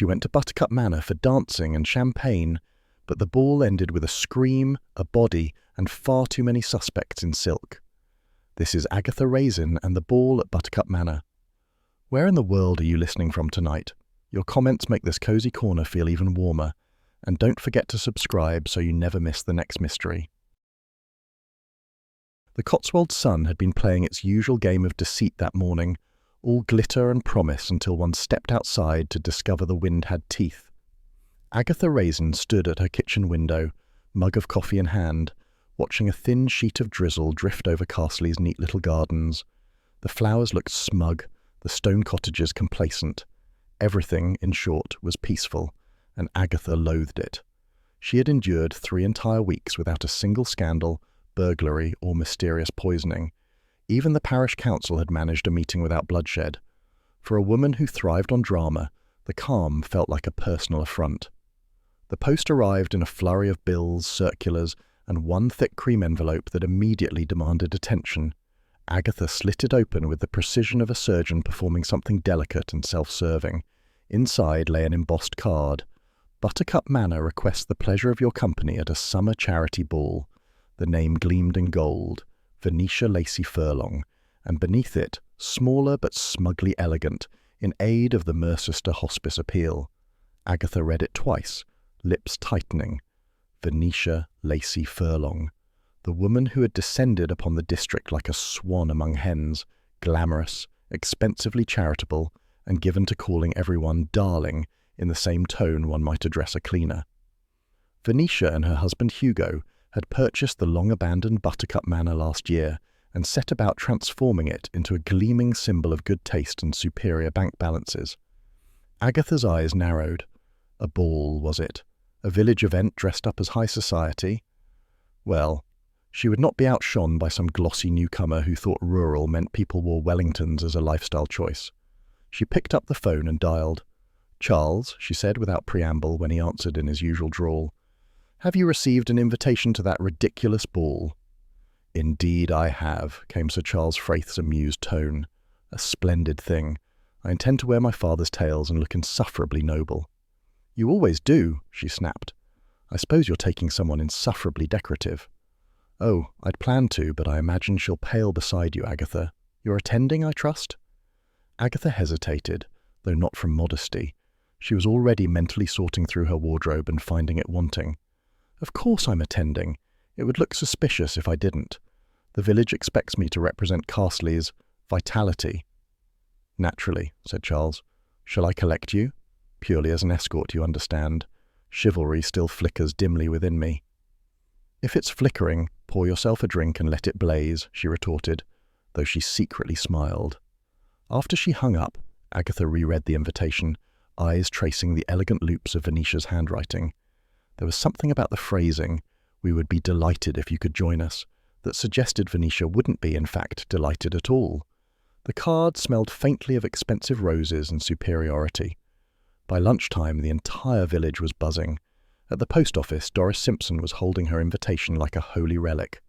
She went to Buttercup Manor for dancing and champagne, but the ball ended with a scream, a body, and far too many suspects in silk. This is Agatha Raisin and the ball at Buttercup Manor. Where in the world are you listening from tonight? Your comments make this cozy corner feel even warmer, and don't forget to subscribe so you never miss the next mystery. The Cotswold sun had been playing its usual game of deceit that morning, all glitter and promise until one stepped outside to discover the wind had teeth. Agatha Raisin stood at her kitchen window, mug of coffee in hand, watching a thin sheet of drizzle drift over Castley's neat little gardens. The flowers looked smug, the stone cottages complacent. Everything, in short, was peaceful, and Agatha loathed it. She had endured 3 entire weeks without a single scandal, burglary, or mysterious poisoning. Even the parish council had managed a meeting without bloodshed. For a woman who thrived on drama, the calm felt like a personal affront. The post arrived in a flurry of bills, circulars, and one thick cream envelope that immediately demanded attention. Agatha slit it open with the precision of a surgeon performing something delicate and self-serving. Inside lay an embossed card. Buttercup Manor requests the pleasure of your company at a summer charity ball. The name gleamed in gold, Venetia Lacy Furlong, and beneath it, smaller but smugly elegant, in aid of the Mercester Hospice appeal. Agatha read it twice, lips tightening. Venetia Lacy Furlong, the woman who had descended upon the district like a swan among hens, glamorous, expensively charitable, and given to calling everyone darling in the same tone one might address a cleaner. Venetia and her husband Hugo had purchased the long-abandoned Buttercup Manor last year and set about transforming it into a gleaming symbol of good taste and superior bank balances. Agatha's eyes narrowed. A ball, was it? A village event dressed up as high society? Well, she would not be outshone by some glossy newcomer who thought rural meant people wore Wellingtons as a lifestyle choice. She picked up the phone and dialed. "Charles," she said without preamble when he answered in his usual drawl. "Have you received an invitation to that ridiculous ball?" "Indeed I have," came Sir Charles Frayth's amused tone. "A splendid thing. I intend to wear my father's tails and look insufferably noble." "You always do," she snapped. "I suppose you're taking someone insufferably decorative." "Oh, I'd planned to, but I imagine she'll pale beside you, Agatha. You're attending, I trust?" Agatha hesitated, though not from modesty. She was already mentally sorting through her wardrobe and finding it wanting. "Of course I'm attending. It would look suspicious if I didn't. The village expects me to represent Castley's vitality." "Naturally," said Charles. "Shall I collect you? Purely as an escort, you understand. Chivalry still flickers dimly within me." "If it's flickering, pour yourself a drink and let it blaze," she retorted, though she secretly smiled. After she hung up, Agatha reread the invitation, eyes tracing the elegant loops of Venetia's handwriting. There was something about the phrasing, "We would be delighted if you could join us," that suggested Venetia wouldn't be, in fact, delighted at all. The card smelled faintly of expensive roses and superiority. By lunchtime, the entire village was buzzing. At the post office, Doris Simpson was holding her invitation like a holy relic.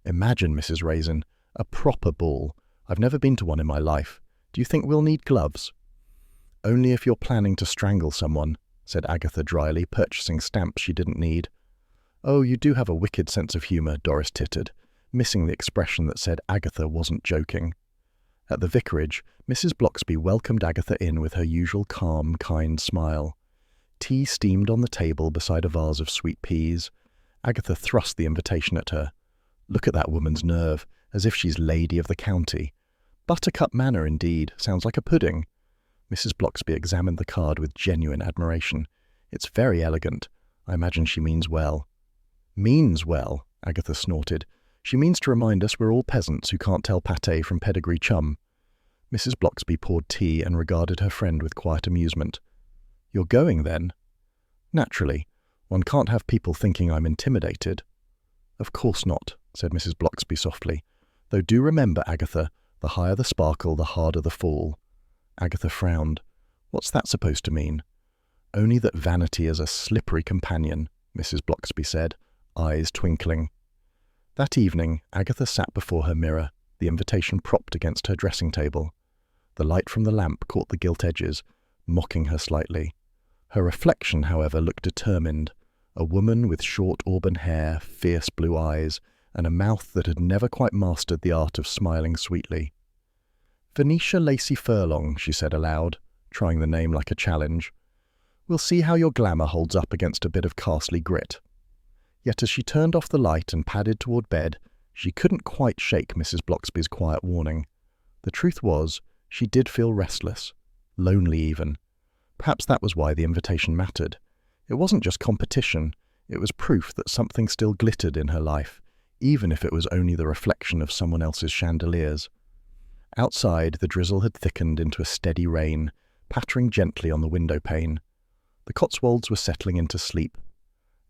"Imagine, Mrs. Raisin, a proper ball. I've never been to one in my life. Do you think we'll need gloves?" "Only if you're planning to strangle someone," said Agatha dryly, purchasing stamps she didn't need. "Oh, you do have a wicked sense of humour," Doris tittered, missing the expression that said Agatha wasn't joking. At the vicarage, Mrs. Bloxby welcomed Agatha in with her usual calm, kind smile. Tea steamed on the table beside a vase of sweet peas. Agatha thrust the invitation at her. "Look at that woman's nerve, as if she's lady of the county. Buttercup Manor, indeed. Sounds like a pudding." Mrs. Bloxby examined the card with genuine admiration. "It's very elegant. I imagine she means well." "Means well," Agatha snorted. "She means to remind us we're all peasants who can't tell pâté from pedigree chum." Mrs. Bloxby poured tea and regarded her friend with quiet amusement. "You're going, then?" "Naturally. One can't have people thinking I'm intimidated." "Of course not," said Mrs. Bloxby softly. "Though do remember, Agatha, the higher the sparkle, the harder the fall." Agatha frowned. "What's that supposed to mean?" "Only that vanity is a slippery companion," Mrs. Bloxby said, eyes twinkling. That evening, Agatha sat before her mirror, the invitation propped against her dressing table. The light from the lamp caught the gilt edges, mocking her slightly. Her reflection, however, looked determined, a woman with short auburn hair, fierce blue eyes, and a mouth that had never quite mastered the art of smiling sweetly. "Venetia Lacey Furlong," she said aloud, trying the name like a challenge. "We'll see how your glamour holds up against a bit of Castley grit." Yet as she turned off the light and padded toward bed, she couldn't quite shake Mrs. Bloxby's quiet warning. The truth was, she did feel restless, lonely even. Perhaps that was why the invitation mattered. It wasn't just competition, it was proof that something still glittered in her life, even if it was only the reflection of someone else's chandeliers. Outside, the drizzle had thickened into a steady rain, pattering gently on the window pane. The Cotswolds were settling into sleep.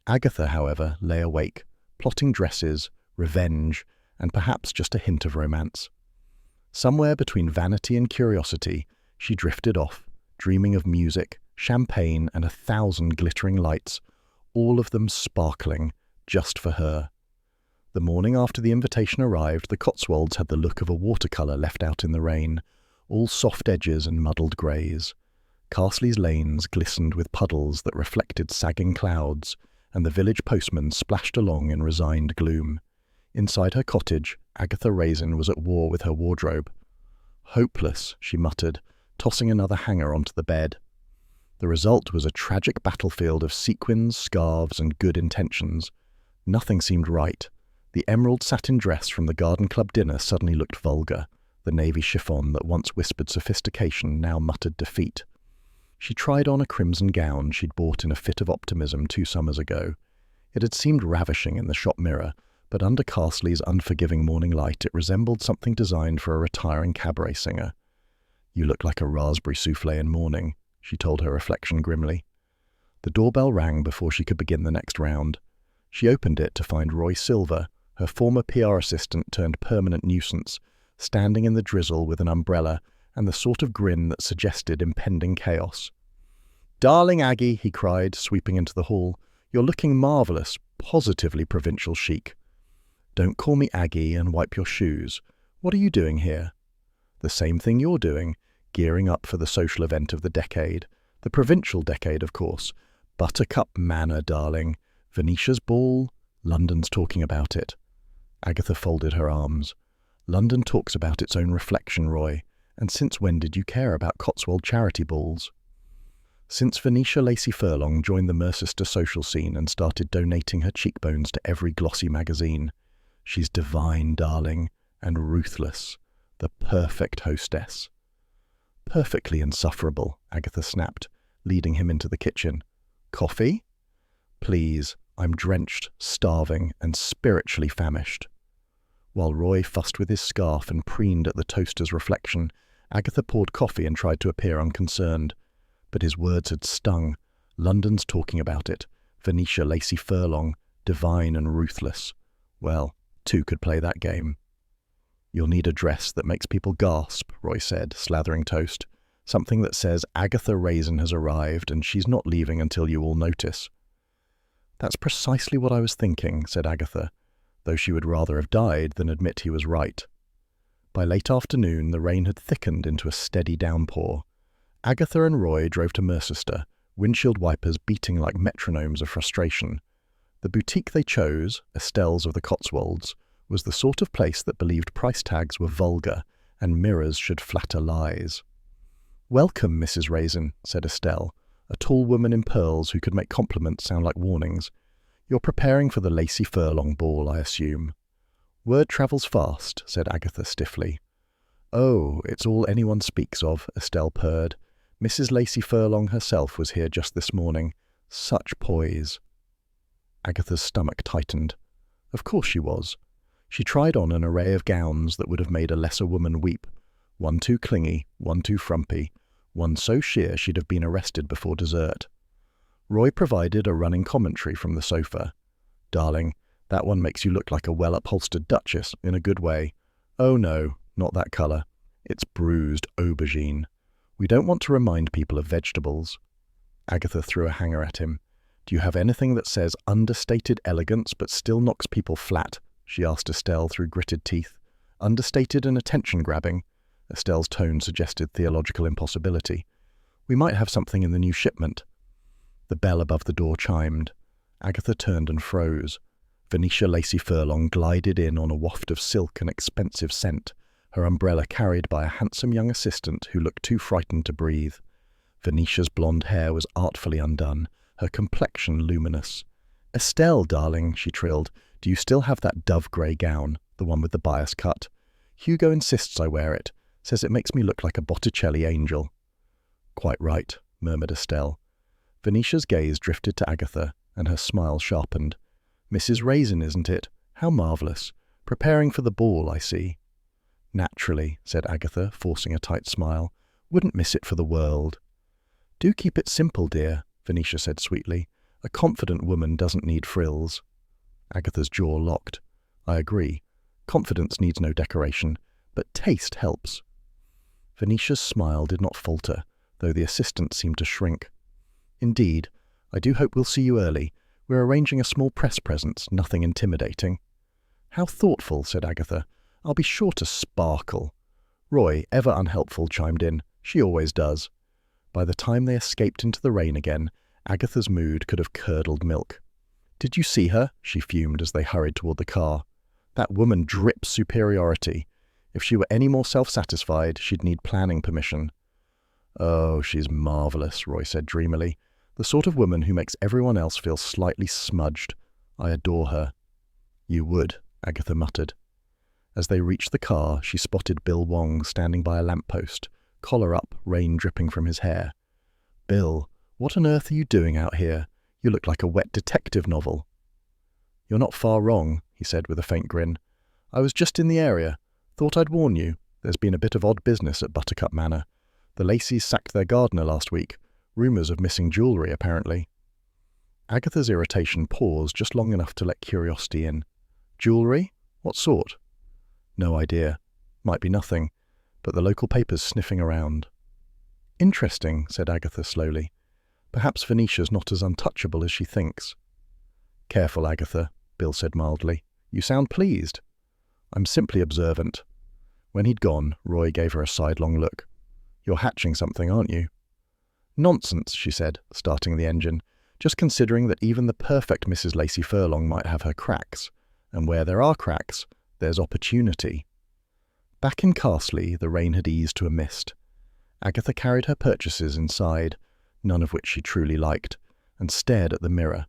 Agatha, however, lay awake, plotting dresses, revenge, and perhaps just a hint of romance. Somewhere between vanity and curiosity, she drifted off, dreaming of music, champagne, and 1,000 glittering lights, all of them sparkling, just for her. The morning after the invitation arrived, the Cotswolds had the look of a watercolour left out in the rain, all soft edges and muddled greys. Castley's lanes glistened with puddles that reflected sagging clouds, and the village postman splashed along in resigned gloom. Inside her cottage, Agatha Raisin was at war with her wardrobe. "Hopeless," she muttered, tossing another hanger onto the bed. The result was a tragic battlefield of sequins, scarves, and good intentions. Nothing seemed right. The emerald satin dress from the garden club dinner suddenly looked vulgar. The navy chiffon that once whispered sophistication now muttered defeat. She tried on a crimson gown she'd bought in a fit of optimism 2 summers ago. It had seemed ravishing in the shop mirror, but under Castley's unforgiving morning light it resembled something designed for a retiring cabaret singer. "You look like a raspberry soufflé in mourning," she told her reflection grimly. The doorbell rang before she could begin the next round. She opened it to find Roy Silver, her former PR assistant turned permanent nuisance, standing in the drizzle with an umbrella and the sort of grin that suggested impending chaos. "Darling Aggie," he cried, sweeping into the hall, "you're looking marvellous, positively provincial chic." "Don't call me Aggie and wipe your shoes. What are you doing here?" "The same thing you're doing, gearing up for the social event of the decade. The provincial decade, of course. Buttercup Manor, darling. Venetia's ball. London's talking about it." Agatha folded her arms. "London talks about its own reflection, Roy. And since when did you care about Cotswold charity balls?" "Since Venetia Lacey Furlong joined the Mercester social scene and started donating her cheekbones to every glossy magazine. She's divine, darling, and ruthless. The perfect hostess." "Perfectly insufferable," Agatha snapped, leading him into the kitchen. "Coffee?" "Please, I'm drenched, starving, and spiritually famished." While Roy fussed with his scarf and preened at the toaster's reflection, Agatha poured coffee and tried to appear unconcerned. But his words had stung. London's talking about it. Venetia Lacey Furlong, divine and ruthless. Well, 2 could play that game. "You'll need a dress that makes people gasp," Roy said, slathering toast. "Something that says Agatha Raisin has arrived and she's not leaving until you all notice." "That's precisely what I was thinking," said Agatha, though she would rather have died than admit he was right. By late afternoon, the rain had thickened into a steady downpour. Agatha and Roy drove to Mercester, windshield wipers beating like metronomes of frustration. The boutique they chose, Estelle's of the Cotswolds, was the sort of place that believed price tags were vulgar and mirrors should flatter lies. "Welcome, Mrs. Raisin," said Estelle, a tall woman in pearls who could make compliments sound like warnings. "You're preparing for the Lacey Furlong ball, I assume." "Word travels fast," said Agatha stiffly. "Oh, it's all anyone speaks of," Estelle purred. "Mrs. Lacey Furlong herself was here just this morning. Such poise." Agatha's stomach tightened. Of course she was. She tried on an array of gowns that would have made a lesser woman weep. One too clingy, one too frumpy, one so sheer she'd have been arrested before dessert. Roy provided a running commentary from the sofa. "Darling, that one makes you look like a well-upholstered duchess, in a good way. Oh no, not that colour. It's bruised aubergine. We don't want to remind people of vegetables." Agatha threw a hanger at him. "Do you have anything that says understated elegance but still knocks people flat?" she asked Estelle through gritted teeth. "Understated and attention-grabbing?" Estelle's tone suggested theological impossibility. "We might have something in the new shipment." The bell above the door chimed. Agatha turned and froze. Venetia Lacey Furlong glided in on a waft of silk and expensive scent, her umbrella carried by a handsome young assistant who looked too frightened to breathe. Venetia's blonde hair was artfully undone, her complexion luminous. "Estelle, darling," she trilled, "do you still have that dove-grey gown, the one with the bias cut? Hugo insists I wear it, says it makes me look like a Botticelli angel." "Quite right," murmured Estelle. Venetia's gaze drifted to Agatha, and her smile sharpened. "Mrs. Raisin, isn't it? How marvellous. Preparing for the ball, I see." "Naturally," said Agatha, forcing a tight smile. "Wouldn't miss it for the world." "Do keep it simple, dear," Venetia said sweetly. "A confident woman doesn't need frills." Agatha's jaw locked. "I agree. Confidence needs no decoration, but taste helps." Venetia's smile did not falter, though the assistant seemed to shrink. "Indeed. I do hope we'll see you early. We're arranging a small press presence, nothing intimidating." "How thoughtful," said Agatha. "I'll be sure to sparkle." Roy, ever unhelpful, chimed in. "She always does." By the time they escaped into the rain again, Agatha's mood could have curdled milk. "Did you see her?" she fumed as they hurried toward the car. "That woman drips superiority. If she were any more self-satisfied, she'd need planning permission." "Oh, she's marvellous," Roy said dreamily. "The sort of woman who makes everyone else feel slightly smudged. I adore her." "You would," Agatha muttered. As they reached the car, she spotted Bill Wong standing by a lamppost, collar up, rain dripping from his hair. "Bill, what on earth are you doing out here? You look like a wet detective novel." "You're not far wrong," he said with a faint grin. "I was just in the area. Thought I'd warn you. There's been a bit of odd business at Buttercup Manor. The Lacys sacked their gardener last week. Rumours of missing jewellery, apparently." Agatha's irritation paused just long enough to let curiosity in. "Jewellery? What sort?" "No idea. Might be nothing. But the local paper's sniffing around." "Interesting," said Agatha slowly. "Perhaps Venetia's not as untouchable as she thinks." "Careful, Agatha," Bill said mildly. "You sound pleased." "I'm simply observant." When he'd gone, Roy gave her a sidelong look. "You're hatching something, aren't you?" "Nonsense," she said, starting the engine. "Just considering that even the perfect Mrs. Lacey Furlong might have her cracks. And where there are cracks, there's opportunity." Back in Carsley, the rain had eased to a mist. Agatha carried her purchases inside, none of which she truly liked, and stared at the mirror.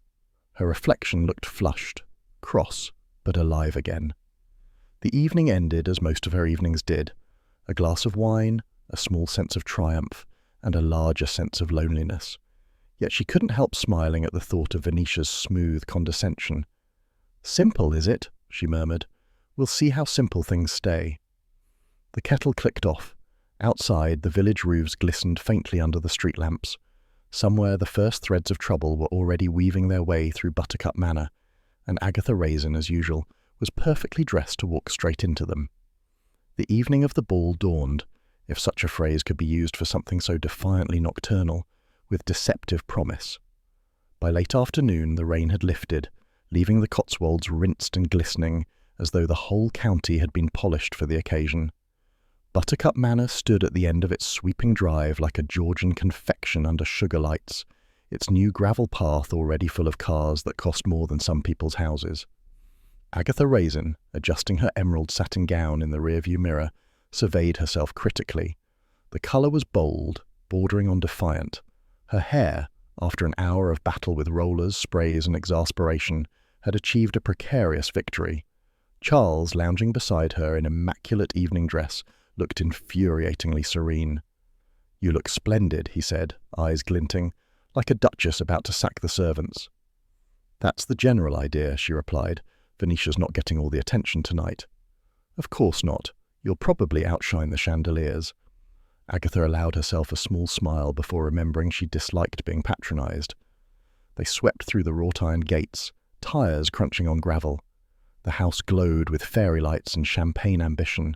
Her reflection looked flushed, cross, but alive again. The evening ended as most of her evenings did. A glass of wine, a small sense of triumph, and a larger sense of loneliness. Yet she couldn't help smiling at the thought of Venetia's smooth condescension. "Simple, is it?" she murmured. "We'll see how simple things stay." The kettle clicked off. Outside, the village roofs glistened faintly under the street lamps. Somewhere the first threads of trouble were already weaving their way through Buttercup Manor, and Agatha Raisin, as usual, was perfectly dressed to walk straight into them. The evening of the ball dawned, if such a phrase could be used for something so defiantly nocturnal, with deceptive promise. By late afternoon the rain had lifted, leaving the Cotswolds rinsed and glistening, as though the whole county had been polished for the occasion. Buttercup Manor stood at the end of its sweeping drive like a Georgian confection under sugar lights, its new gravel path already full of cars that cost more than some people's houses. Agatha Raisin, adjusting her emerald satin gown in the rearview mirror, surveyed herself critically. The colour was bold, bordering on defiant. Her hair, after an hour of battle with rollers, sprays and exasperation, had achieved a precarious victory. Charles, lounging beside her in immaculate evening dress, looked infuriatingly serene. "You look splendid," he said, eyes glinting, "like a duchess about to sack the servants." "That's the general idea," she replied. "Venetia's not getting all the attention tonight." "Of course not. You'll probably outshine the chandeliers." Agatha allowed herself a small smile before remembering she disliked being patronized. They swept through the wrought-iron gates, tires crunching on gravel. The house glowed with fairy lights and champagne ambition.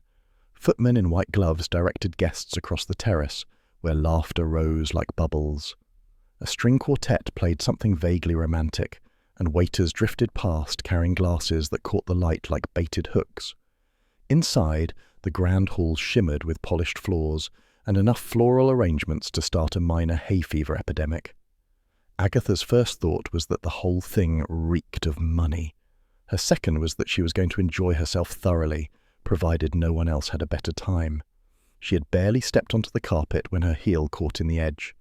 Footmen in white gloves directed guests across the terrace, where laughter rose like bubbles. A string quartet played something vaguely romantic, and waiters drifted past carrying glasses that caught the light like baited hooks. Inside, the grand hall shimmered with polished floors, and enough floral arrangements to start a minor hay fever epidemic. Agatha's first thought was that the whole thing reeked of money. Her second was that she was going to enjoy herself thoroughly, provided no one else had a better time. She had barely stepped onto the carpet when her heel caught in the edge.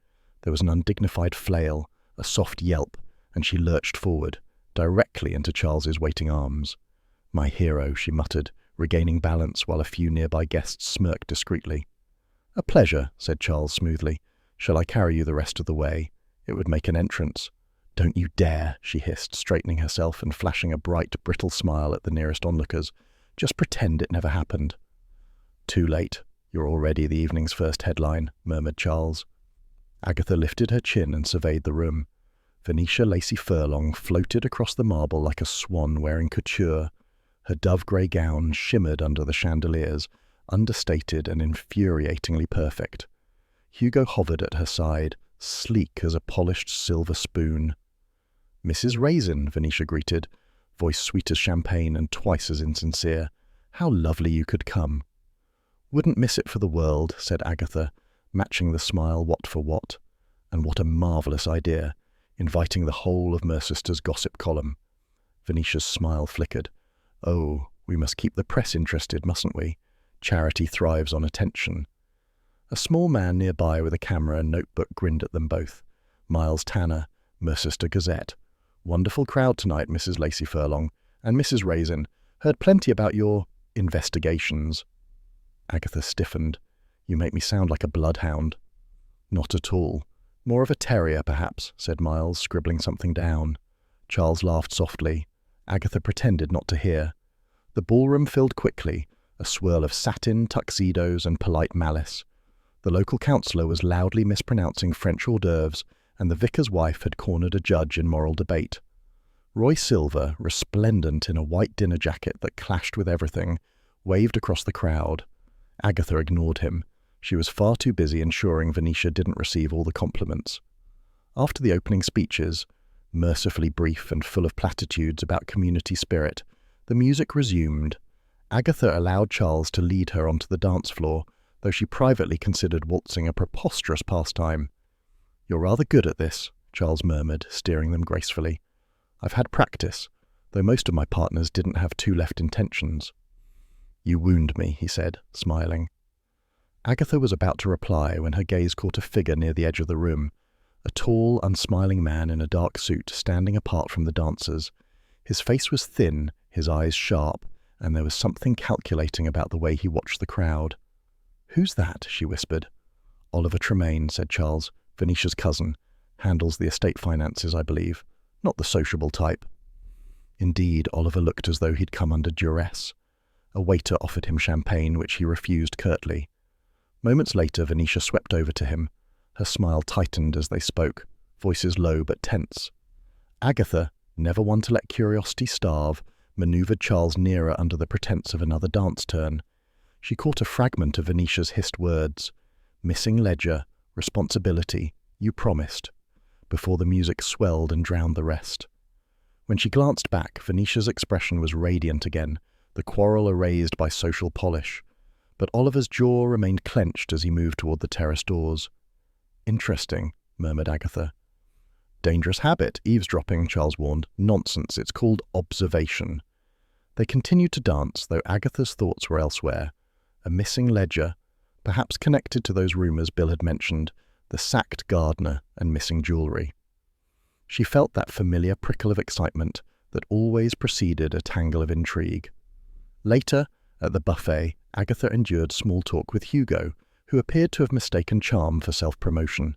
There was an undignified flail, a soft yelp, and she lurched forward, directly into Charles's waiting arms. "My hero," she muttered, regaining balance while a few nearby guests smirked discreetly. "A pleasure," said Charles smoothly. "Shall I carry you the rest of the way? It would make an entrance." "Don't you dare," she hissed, straightening herself and flashing a bright, brittle smile at the nearest onlookers. "Just pretend it never happened." "Too late. You're already the evening's first headline," murmured Charles. Agatha lifted her chin and surveyed the room. Venetia Lacey Furlong floated across the marble like a swan wearing couture. Her dove-grey gown shimmered under the chandeliers, understated and infuriatingly perfect. Hugo hovered at her side, sleek as a polished silver spoon. "Mrs. Raisin," Venetia greeted, voice sweet as champagne and twice as insincere. "How lovely you could come." "Wouldn't miss it for the world," said Agatha, matching the smile watt for watt. "And what a marvellous idea, inviting the whole of Mercester's gossip column." Venetia's smile flickered. "Oh, we must keep the press interested, mustn't we? Charity thrives on attention." A small man nearby with a camera and notebook grinned at them both. "Miles Tanner, Mercester Gazette. Wonderful crowd tonight, Mrs. Lacey Furlong. And Mrs. Raisin. Heard plenty about your investigations." Agatha stiffened. "You make me sound like a bloodhound." "Not at all. More of a terrier, perhaps," said Miles, scribbling something down. Charles laughed softly. Agatha pretended not to hear. The ballroom filled quickly, a swirl of satin, tuxedos, and polite malice. The local councillor was loudly mispronouncing French hors d'oeuvres, and the vicar's wife had cornered a judge in moral debate. Roy Silver, resplendent in a white dinner jacket that clashed with everything, waved across the crowd. Agatha ignored him. She was far too busy ensuring Venetia didn't receive all the compliments. After the opening speeches, mercifully brief and full of platitudes about community spirit, the music resumed. Agatha allowed Charles to lead her onto the dance floor, though she privately considered waltzing a preposterous pastime. "You're rather good at this," Charles murmured, steering them gracefully. "I've had practice, though most of my partners didn't have two left intentions." "You wound me," he said, smiling. Agatha was about to reply when her gaze caught a figure near the edge of the room, a tall, unsmiling man in a dark suit standing apart from the dancers. His face was thin, his eyes sharp, and there was something calculating about the way he watched the crowd. "Who's that?" she whispered. "Oliver Tremaine," said Charles, "Venetia's cousin. Handles the estate finances, I believe. Not the sociable type." Indeed, Oliver looked as though he'd come under duress. A waiter offered him champagne, which he refused curtly. Moments later, Venetia swept over to him. Her smile tightened as they spoke, voices low but tense. Agatha, never one to let curiosity starve, manoeuvred Charles nearer under the pretense of another dance turn. She caught a fragment of Venetia's hissed words. "Missing ledger, responsibility, you promised," before the music swelled and drowned the rest. When she glanced back, Venetia's expression was radiant again, the quarrel erased by social polish. But Oliver's jaw remained clenched as he moved toward the terrace doors. "Interesting," murmured Agatha. "Dangerous habit, eavesdropping," Charles warned. "Nonsense, it's called observation." They continued to dance, though Agatha's thoughts were elsewhere. A missing ledger, perhaps connected to those rumours Bill had mentioned, the sacked gardener and missing jewellery. She felt that familiar prickle of excitement that always preceded a tangle of intrigue. Later, at the buffet, Agatha endured small talk with Hugo, who appeared to have mistaken charm for self-promotion.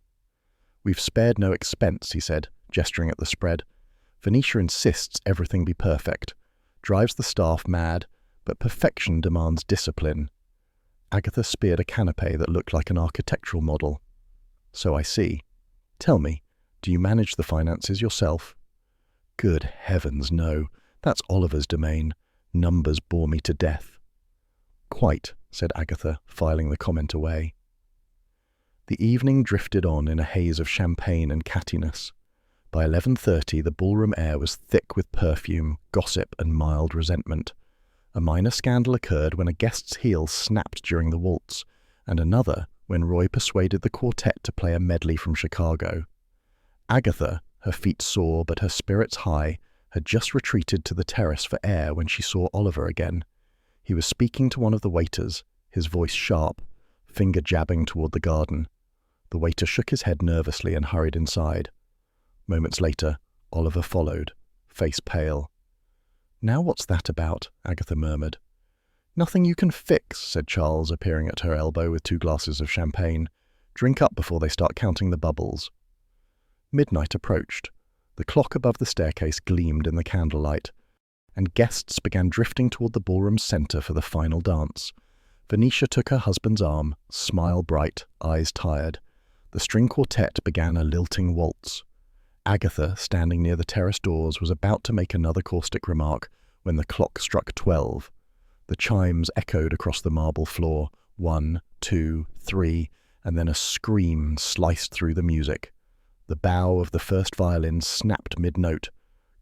"We've spared no expense," he said, gesturing at the spread. "Venetia insists everything be perfect. Drives the staff mad, but perfection demands discipline." Agatha speared a canapé that looked like an architectural model. "So I see. Tell me, do you manage the finances yourself?" "Good heavens, no. That's Oliver's domain. Numbers bore me to death." "Quite," said Agatha, filing the comment away. The evening drifted on in a haze of champagne and cattiness. By 11:30, the ballroom air was thick with perfume, gossip, and mild resentment. A minor scandal occurred when a guest's heel snapped during the waltz, and another when Roy persuaded the quartet to play a medley from Chicago. Agatha, her feet sore but her spirits high, had just retreated to the terrace for air when she saw Oliver again. He was speaking to one of the waiters, his voice sharp, finger jabbing toward the garden. The waiter shook his head nervously and hurried inside. Moments later, Oliver followed, face pale. "Now what's that about?" Agatha murmured. "Nothing you can fix," said Charles, appearing at her elbow with 2 glasses of champagne. "Drink up before they start counting the bubbles." Midnight approached. The clock above the staircase gleamed in the candlelight, and guests began drifting toward the ballroom's centre for the final dance. Venetia took her husband's arm, smile bright, eyes tired. The string quartet began a lilting waltz. Agatha, standing near the terrace doors, was about to make another caustic remark when the clock struck 12. The chimes echoed across the marble floor, 1, 2, 3, and then a scream sliced through the music. The bow of the first violin snapped mid-note.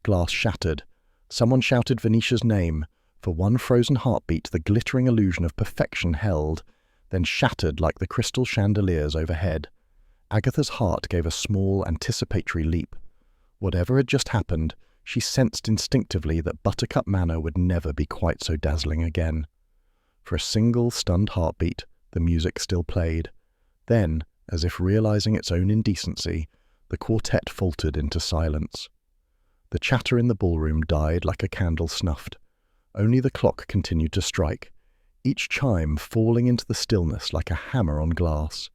Glass shattered. Someone shouted Venetia's name. For one frozen heartbeat, the glittering illusion of perfection held, then shattered like the crystal chandeliers overhead. Agatha's heart gave a small, anticipatory leap. Whatever had just happened, she sensed instinctively that Buttercup Manor would never be quite so dazzling again. For a single, stunned heartbeat, the music still played. Then, as if realizing its own indecency, the quartet faltered into silence. The chatter in the ballroom died like a candle snuffed. Only the clock continued to strike, each chime falling into the stillness like a hammer on glass.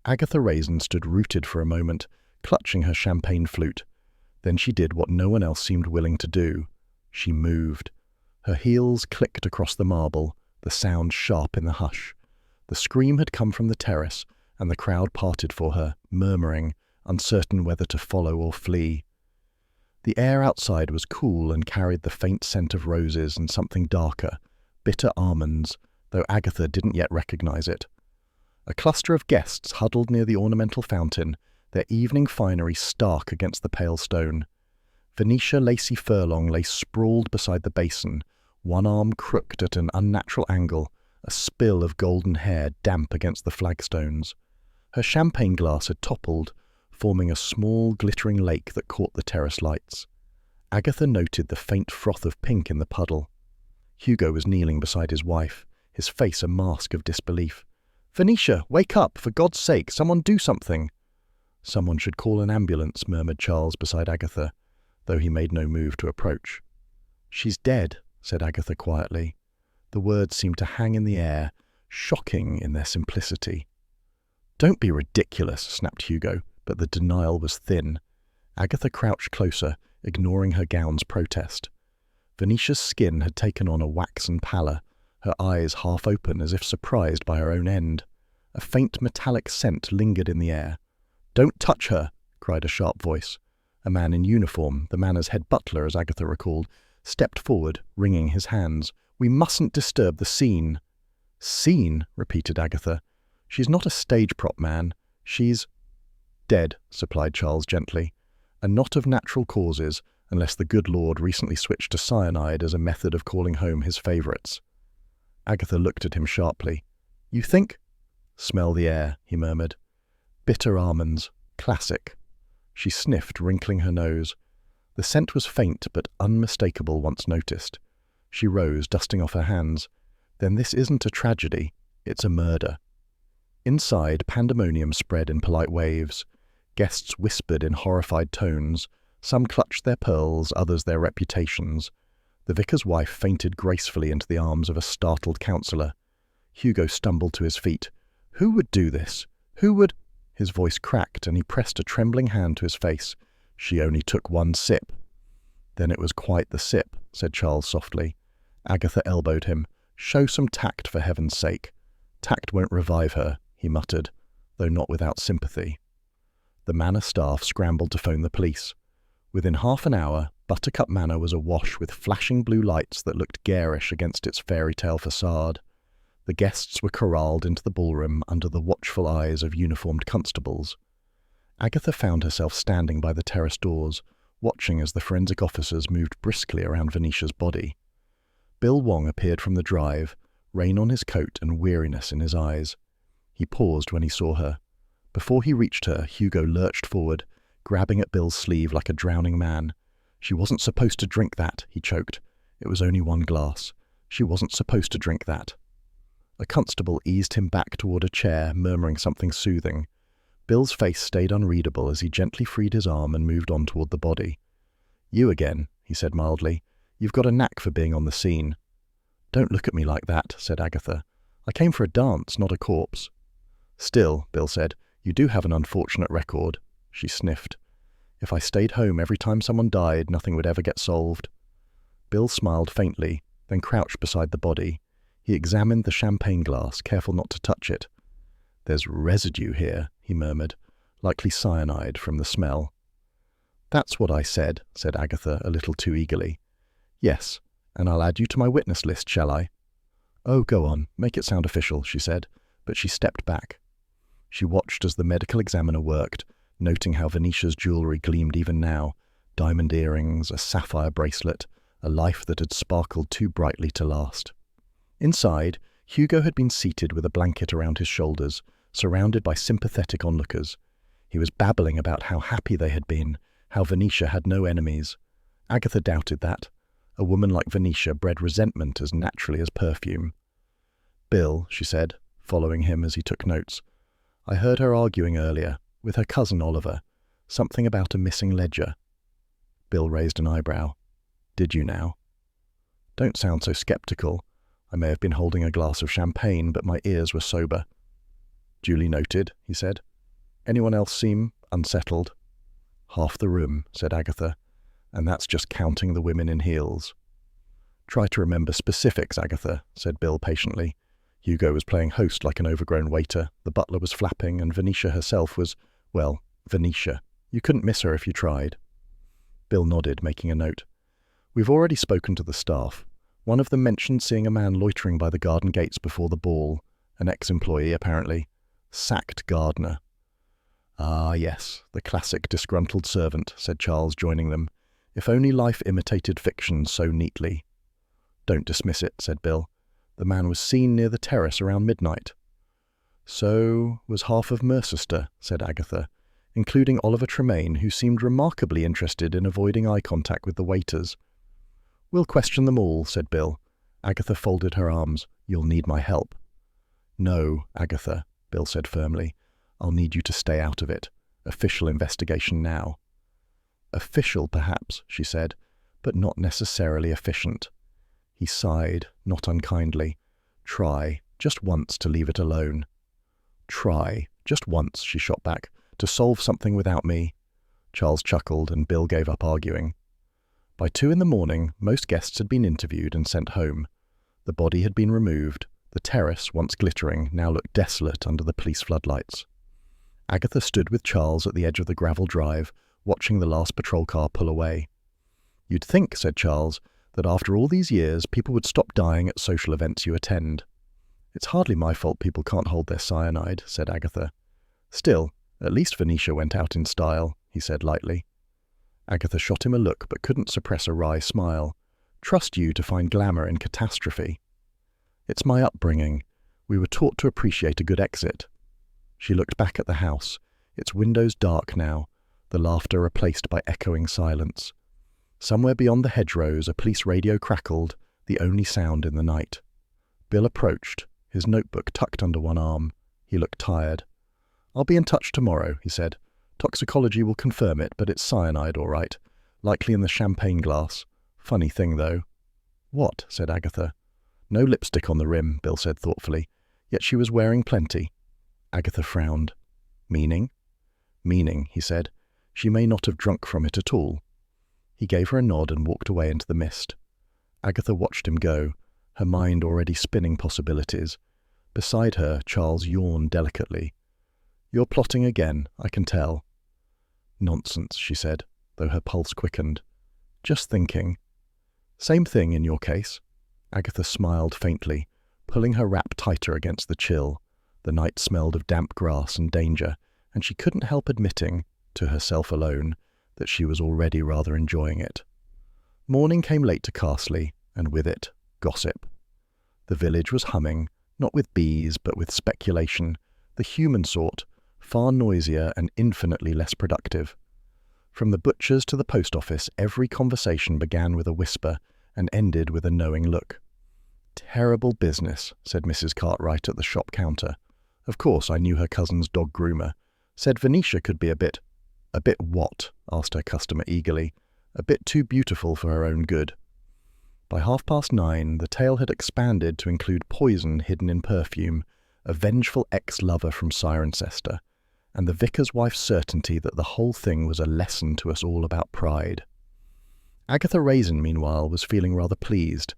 Agatha Raisin stood rooted for a moment, clutching her champagne flute. Then she did what no one else seemed willing to do. She moved. Her heels clicked across the marble, the sound sharp in the hush. The scream had come from the terrace, and the crowd parted for her, murmuring, uncertain whether to follow or flee. The air outside was cool and carried the faint scent of roses and something darker, bitter almonds, though Agatha didn't yet recognize it. A cluster of guests huddled near the ornamental fountain, their evening finery stark against the pale stone. Venetia Lacey Furlong lay sprawled beside the basin, one arm crooked at an unnatural angle, a spill of golden hair damp against the flagstones. Her champagne glass had toppled, forming a small, glittering lake that caught the terrace lights. Agatha noted the faint froth of pink in the puddle. Hugo was kneeling beside his wife, his face a mask of disbelief. "Venetia, wake up! For God's sake, someone do something!" "Someone should call an ambulance," murmured Charles beside Agatha, though he made no move to approach. "She's dead," said Agatha quietly. The words seemed to hang in the air, shocking in their simplicity. "Don't be ridiculous," snapped Hugo, but the denial was thin. Agatha crouched closer, ignoring her gown's protest. Venetia's skin had taken on a waxen pallor, her eyes half open as if surprised by her own end. A faint metallic scent lingered in the air. "Don't touch her!" cried a sharp voice. A man in uniform, the manor's head butler as Agatha recalled, stepped forward, wringing his hands. "We mustn't disturb the scene." "Scene?" repeated Agatha. "She's not a stage prop, man. She's—" "Dead," supplied Charles gently, "and not of natural causes, unless the good Lord recently switched to cyanide as a method of calling home his favourites." Agatha looked at him sharply. "You think—" "Smell the air," he murmured. "Bitter almonds. Classic." She sniffed, wrinkling her nose. The scent was faint but unmistakable once noticed. She rose, dusting off her hands. "Then this isn't a tragedy. It's a murder." Inside, pandemonium spread in polite waves. Guests whispered in horrified tones. Some clutched their pearls, others their reputations. The vicar's wife fainted gracefully into the arms of a startled counsellor. Hugo stumbled to his feet. "Who would do this? Who would—" His voice cracked, and he pressed a trembling hand to his face. "She only took 1 sip." "Then it was quite the sip," said Charles softly. Agatha elbowed him. "Show some tact, for heaven's sake." "Tact won't revive her," he muttered, though not without sympathy. The manor staff scrambled to phone the police. Within half an hour, Buttercup Manor was awash with flashing blue lights that looked garish against its fairy tale façade. The guests were corralled into the ballroom under the watchful eyes of uniformed constables. Agatha found herself standing by the terrace doors, watching as the forensic officers moved briskly around Venetia's body. Bill Wong appeared from the drive, rain on his coat and weariness in his eyes. He paused when he saw her. Before he reached her, Hugo lurched forward, grabbing at Bill's sleeve like a drowning man. "She wasn't supposed to drink that," he choked. "It was only one glass. She wasn't supposed to drink that." A constable eased him back toward a chair, murmuring something soothing. Bill's face stayed unreadable as he gently freed his arm and moved on toward the body. "You again," he said mildly. "You've got a knack for being on the scene." "Don't look at me like that," said Agatha. "I came for a dance, not a corpse." "Still," Bill said, "you do have an unfortunate record." She sniffed. "If I stayed home every time someone died, nothing would ever get solved." Bill smiled faintly, then crouched beside the body. He examined the champagne glass, careful not to touch it. "There's residue here," he murmured, "likely cyanide from the smell." "That's what I said," said Agatha a little too eagerly. "Yes, and I'll add you to my witness list, shall I?" "Oh, go on, make it sound official," she said, but she stepped back. She watched as the medical examiner worked, noting how Venetia's jewellery gleamed even now, diamond earrings, a sapphire bracelet, a life that had sparkled too brightly to last. Inside, Hugo had been seated with a blanket around his shoulders, surrounded by sympathetic onlookers. He was babbling about how happy they had been, how Venetia had no enemies. Agatha doubted that. A woman like Venetia bred resentment as naturally as perfume. "Bill," she said, following him as he took notes, "I heard her arguing earlier, with her cousin Oliver, something about a missing ledger." Bill raised an eyebrow. "Did you now?" "Don't sound so skeptical. I may have been holding a glass of champagne, but my ears were sober." "Duly noted," he said. "Anyone else seem unsettled?" "Half the room," said Agatha, "and that's just counting the women in heels." "Try to remember specifics, Agatha," said Bill patiently. Hugo was playing host like an overgrown waiter, the butler was flapping, and Venetia herself was, well, Venetia. You couldn't miss her if you tried. Bill nodded, making a note. "We've already spoken to the staff. One of them mentioned seeing a man loitering by the garden gates before the ball. An ex-employee, apparently. Sacked gardener." "Ah, yes, the classic disgruntled servant," said Charles, joining them. "If only life imitated fiction so neatly." "Don't dismiss it," said Bill. "The man was seen near the terrace around midnight." "So was half of Mercester," said Agatha, including Oliver Tremaine, who seemed remarkably interested in avoiding eye contact with the waiters. "We'll question them all," said Bill. Agatha folded her arms. "You'll need my help." "No, Agatha," Bill said firmly. "I'll need you to stay out of it. Official investigation now." "Official, perhaps," she said, "but not necessarily efficient." He sighed, not unkindly. "Try, just once, to leave it alone." "Try, just once," she shot back, "to solve something without me." Charles chuckled, and Bill gave up arguing. By 2 a.m, most guests had been interviewed and sent home. The body had been removed. The terrace, once glittering, now looked desolate under the police floodlights. Agatha stood with Charles at the edge of the gravel drive, watching the last patrol car pull away. "You'd think," said Charles, "that after all these years people would stop dying at social events you attend." "It's hardly my fault people can't hold their cyanide," said Agatha. "Still, at least Venetia went out in style," he said lightly. Agatha shot him a look but couldn't suppress a wry smile. "Trust you to find glamour in catastrophe." "It's my upbringing. We were taught to appreciate a good exit." She looked back at the house, its windows dark now, the laughter replaced by echoing silence. Somewhere beyond the hedgerows, a police radio crackled, the only sound in the night. Bill approached, his notebook tucked under one arm. He looked tired. "I'll be in touch tomorrow," he said. "Toxicology will confirm it, but it's cyanide, all right. Likely in the champagne glass. Funny thing, though." "What?" said Agatha. "No lipstick on the rim," Bill said thoughtfully. "Yet she was wearing plenty." Agatha frowned. "Meaning?" "Meaning," he said. "She may not have drunk from it at all." He gave her a nod and walked away into the mist. Agatha watched him go, her mind already spinning possibilities. Beside her, Charles yawned delicately. "You're plotting again, I can tell." "Nonsense," she said, though her pulse quickened. "Just thinking." "Same thing in your case." Agatha smiled faintly, pulling her wrap tighter against the chill. The night smelled of damp grass and danger, and she couldn't help admitting, to herself alone, that she was already rather enjoying it. Morning came late to Carsley, and with it, gossip. The village was humming, not with bees, but with speculation, the human sort, far noisier and infinitely less productive. From the butcher's to the post office, every conversation began with a whisper and ended with a knowing look. "Terrible business," said Mrs. Cartwright at the shop counter. Of course, I knew her cousin's dog groomer. Said Venetia could be a bit... "A bit what?" asked her customer eagerly. "A bit too beautiful for her own good." By 9:30, the tale had expanded to include poison hidden in perfume, a vengeful ex-lover from Cirencester, and the vicar's wife's certainty that the whole thing was a lesson to us all about pride. Agatha Raisin, meanwhile, was feeling rather pleased.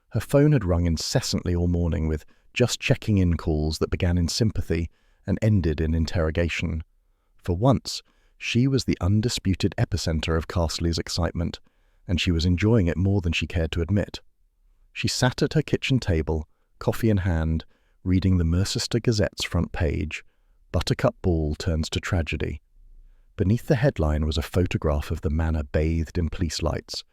Her phone had rung incessantly all morning with just checking in calls that began in sympathy and ended in interrogation. For once, she was the undisputed epicenter of Castley's excitement, and she was enjoying it more than she cared to admit. She sat at her kitchen table, coffee in hand, reading the Mercester Gazette's front page, Buttercup Ball Turns to Tragedy. Beneath the headline was a photograph of the manor bathed in police lights,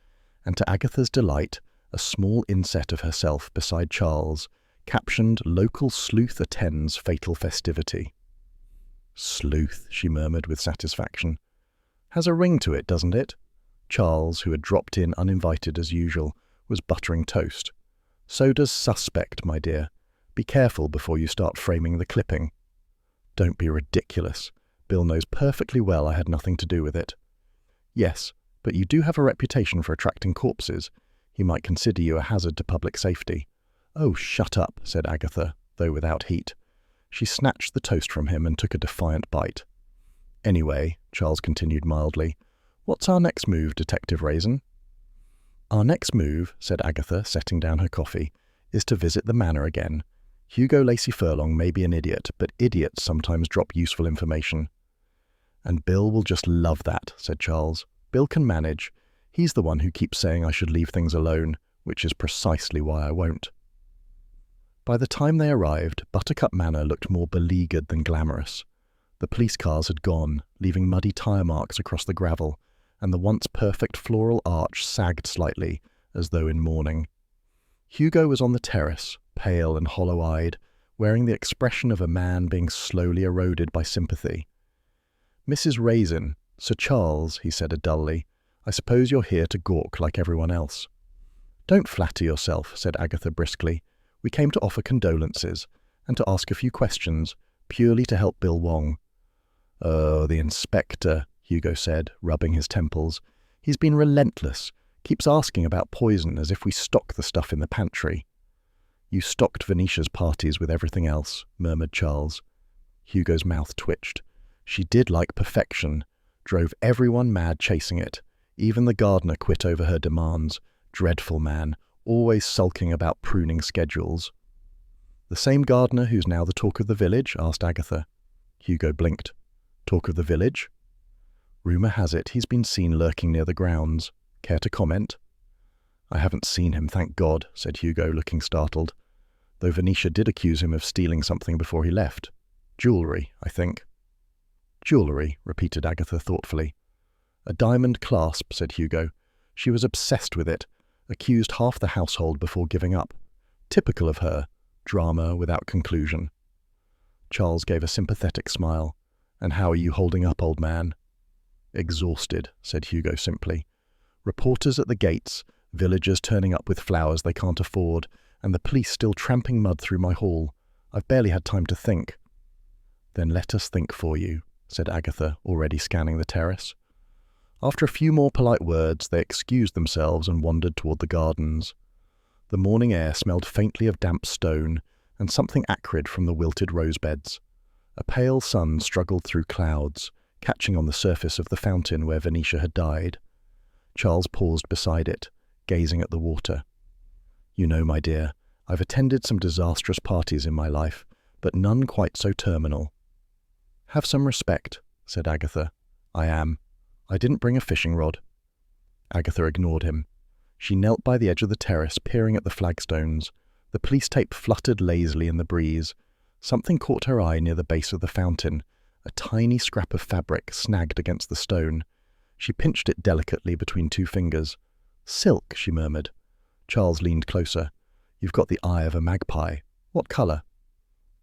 and to Agatha's delight, a small inset of herself beside Charles, captioned "Local Sleuth Attends Fatal Festivity." "Sleuth," she murmured with satisfaction. "Has a ring to it, doesn't it?" Charles, who had dropped in uninvited as usual, was buttering toast. "So does suspect, my dear. Be careful before you start framing the clipping." "Don't be ridiculous. Bill knows perfectly well I had nothing to do with it." "Yes, but you do have a reputation for attracting corpses. He might consider you a hazard to public safety." "Oh, shut up," said Agatha, though without heat. She snatched the toast from him and took a defiant bite. "Anyway," Charles continued mildly, "what's our next move, Detective Raisin?" "Our next move," said Agatha, setting down her coffee, "is to visit the manor again. Hugo Lacey Furlong may be an idiot, but idiots sometimes drop useful information." "And Bill will just love that," said Charles. "Bill can manage. He's the one who keeps saying I should leave things alone, which is precisely why I won't." By the time they arrived, Buttercup Manor looked more beleaguered than glamorous. The police cars had gone, leaving muddy tyre marks across the gravel, and the once perfect floral arch sagged slightly, as though in mourning. Hugo was on the terrace, pale and hollow-eyed, wearing the expression of a man being slowly eroded by sympathy. "Mrs. Raisin, Sir Charles," he said dully, "I suppose you're here to gawk like everyone else." "Don't flatter yourself," said Agatha briskly. "We came to offer condolences, and to ask a few questions, purely to help Bill Wong." "Oh, the inspector," Hugo said, rubbing his temples. "He's been relentless, keeps asking about poison as if we stock the stuff in the pantry." "You stocked Venetia's parties with everything else," murmured Charles. Hugo's mouth twitched. "She did like perfection, drove everyone mad chasing it. Even the gardener quit over her demands. Dreadful man, always sulking about pruning schedules." "The same gardener who's now the talk of the village?" asked Agatha. Hugo blinked. "Talk of the village?" "Rumour has it he's been seen lurking near the grounds. Care to comment?" "I haven't seen him, thank God," said Hugo, looking startled. "Though Venetia did accuse him of stealing something before he left. Jewellery, I think." "Jewellery," repeated Agatha thoughtfully. "A diamond clasp," said Hugo. "She was obsessed with it, accused half the household before giving up. Typical of her, drama without conclusion." Charles gave a sympathetic smile. "And how are you holding up, old man?" "Exhausted," said Hugo simply. "Reporters at the gates, villagers turning up with flowers they can't afford, and the police still tramping mud through my hall. I've barely had time to think." "Then let us think for you," said Agatha, already scanning the terrace. After a few more polite words, they excused themselves and wandered toward the gardens. The morning air smelled faintly of damp stone and something acrid from the wilted rosebeds. A pale sun struggled through clouds, catching on the surface of the fountain where Venetia had died. Charles paused beside it, gazing at the water. "You know, my dear, I've attended some disastrous parties in my life, but none quite so terminal." "Have some respect," said Agatha. "I am. I didn't bring a fishing rod." Agatha ignored him. She knelt by the edge of the terrace, peering at the flagstones. The police tape fluttered lazily in the breeze. Something caught her eye near the base of the fountain, a tiny scrap of fabric snagged against the stone. She pinched it delicately between two fingers. "Silk," she murmured. Charles leaned closer. "You've got the eye of a magpie. What colour?"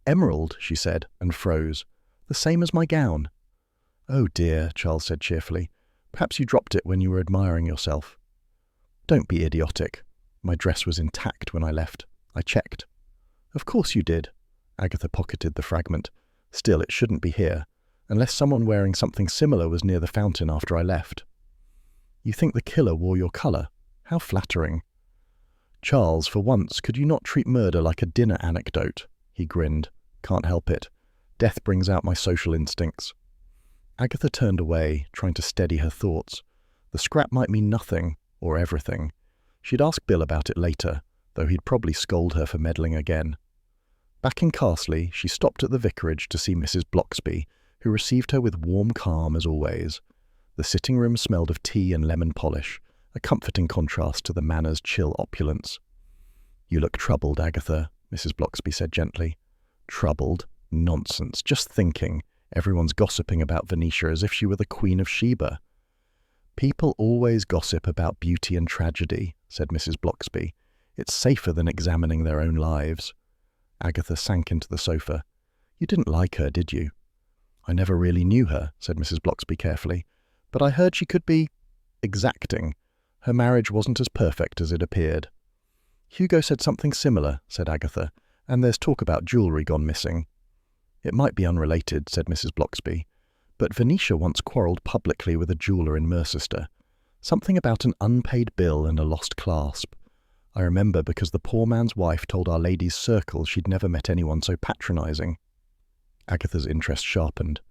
"Emerald," she said, and froze. "The same as my gown." "Oh dear," Charles said cheerfully. Perhaps you dropped it when you were admiring yourself. Don't be idiotic. My dress was intact when I left. I checked. Of course you did. Agatha pocketed the fragment. Still, it shouldn't be here, unless someone wearing something similar was near the fountain after I left. You think the killer wore your colour? How flattering. Charles, for once, could you not treat murder like a dinner anecdote? He grinned. Can't help it. Death brings out my social instincts. Agatha turned away, trying to steady her thoughts. The scrap might mean nothing, or everything. She'd ask Bill about it later, though he'd probably scold her for meddling again. Back in Carsley, she stopped at the vicarage to see Mrs. Bloxby, who received her with warm calm as always. The sitting room smelled of tea and lemon polish, a comforting contrast to the manor's chill opulence. You look troubled, Agatha, Mrs. Bloxby said gently. Troubled? Nonsense, just thinking. Everyone's gossiping about Venetia as if she were the Queen of Sheba. People always gossip about beauty and tragedy, said Mrs. Bloxby. It's safer than examining their own lives. Agatha sank into the sofa. You didn't like her, did you? I never really knew her, said Mrs. Bloxby carefully, but I heard she could be exacting. Her marriage wasn't as perfect as it appeared. Hugo said something similar, said Agatha, and there's talk about jewellery gone missing. It might be unrelated, said Mrs. Bloxby, but Venetia once quarrelled publicly with a jeweller in Mercester. Something about an unpaid bill and a lost clasp. I remember because the poor man's wife told Our Lady's circle she'd never met anyone so patronising. Agatha's interest sharpened.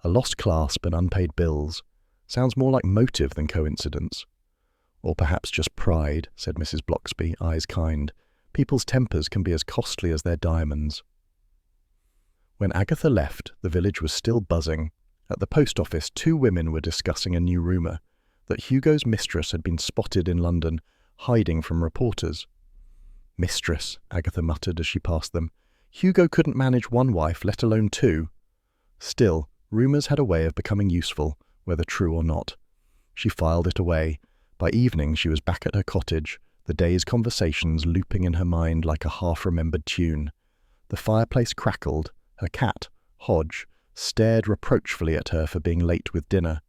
A lost clasp and unpaid bills. Sounds more like motive than coincidence. Or perhaps just pride, said Mrs. Bloxby, eyes kind. People's tempers can be as costly as their diamonds. When Agatha left, the village was still buzzing. At the post office, 2 women were discussing a new rumour, that Hugo's mistress had been spotted in London, hiding from reporters. Mistress, Agatha muttered as she passed them. Hugo couldn't manage one wife, let alone 2. Still, rumours had a way of becoming useful, whether true or not. She filed it away. By evening she was back at her cottage, the day's conversations looping in her mind like a half-remembered tune. The fireplace crackled. Her cat, Hodge, stared reproachfully at her for being late with dinner.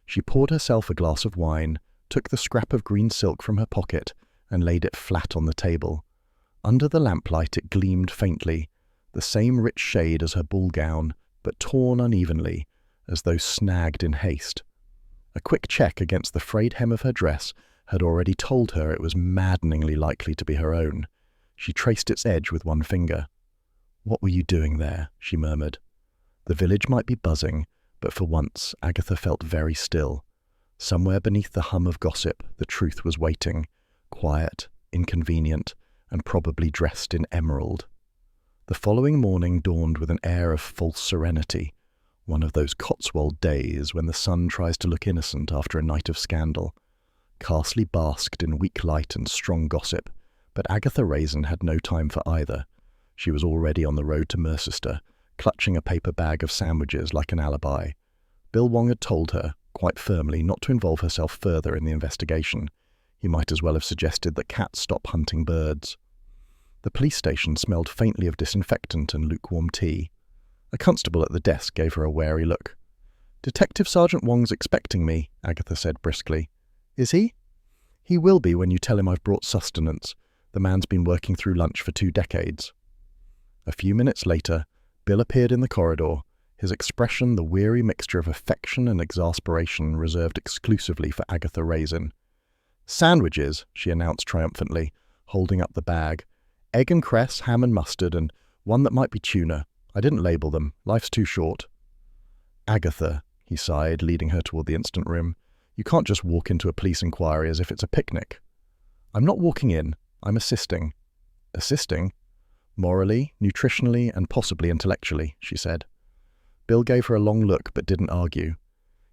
She poured herself a glass of wine, took the scrap of green silk from her pocket, and laid it flat on the table. Under the lamplight it gleamed faintly, the same rich shade as her ball gown, but torn unevenly, as though snagged in haste. A quick check against the frayed hem of her dress had already told her it was maddeningly likely to be her own. She traced its edge with one finger. "What were you doing there?" she murmured. The village might be buzzing, but for once Agatha felt very still. Somewhere beneath the hum of gossip, the truth was waiting, quiet, inconvenient, and probably dressed in emerald. The following morning dawned with an air of false serenity, one of those Cotswold days when the sun tries to look innocent after a night of scandal. Carsley basked in weak light and strong gossip, but Agatha Raisin had no time for either. She was already on the road to Mercester, clutching a paper bag of sandwiches like an alibi. Bill Wong had told her, quite firmly, not to involve herself further in the investigation. He might as well have suggested that cats stop hunting birds. The police station smelled faintly of disinfectant and lukewarm tea. A constable at the desk gave her a wary look. "Detective Sergeant Wong's expecting me," Agatha said briskly. "Is he?" "He will be when you tell him I've brought sustenance. The man's been working through lunch for 2 decades. A few minutes later, Bill appeared in the corridor, his expression the weary mixture of affection and exasperation reserved exclusively for Agatha Raisin. "Sandwiches," she announced triumphantly, holding up the bag. "Egg and cress, ham and mustard, and one that might be tuna. I didn't label them. Life's too short." "Agatha," he sighed, leading her toward the instant room, "you can't just walk into a police inquiry as if it's a picnic." "I'm not walking in. I'm assisting." "Assisting?" "Morally, nutritionally, and possibly intellectually," she said. Bill gave her a long look but didn't argue.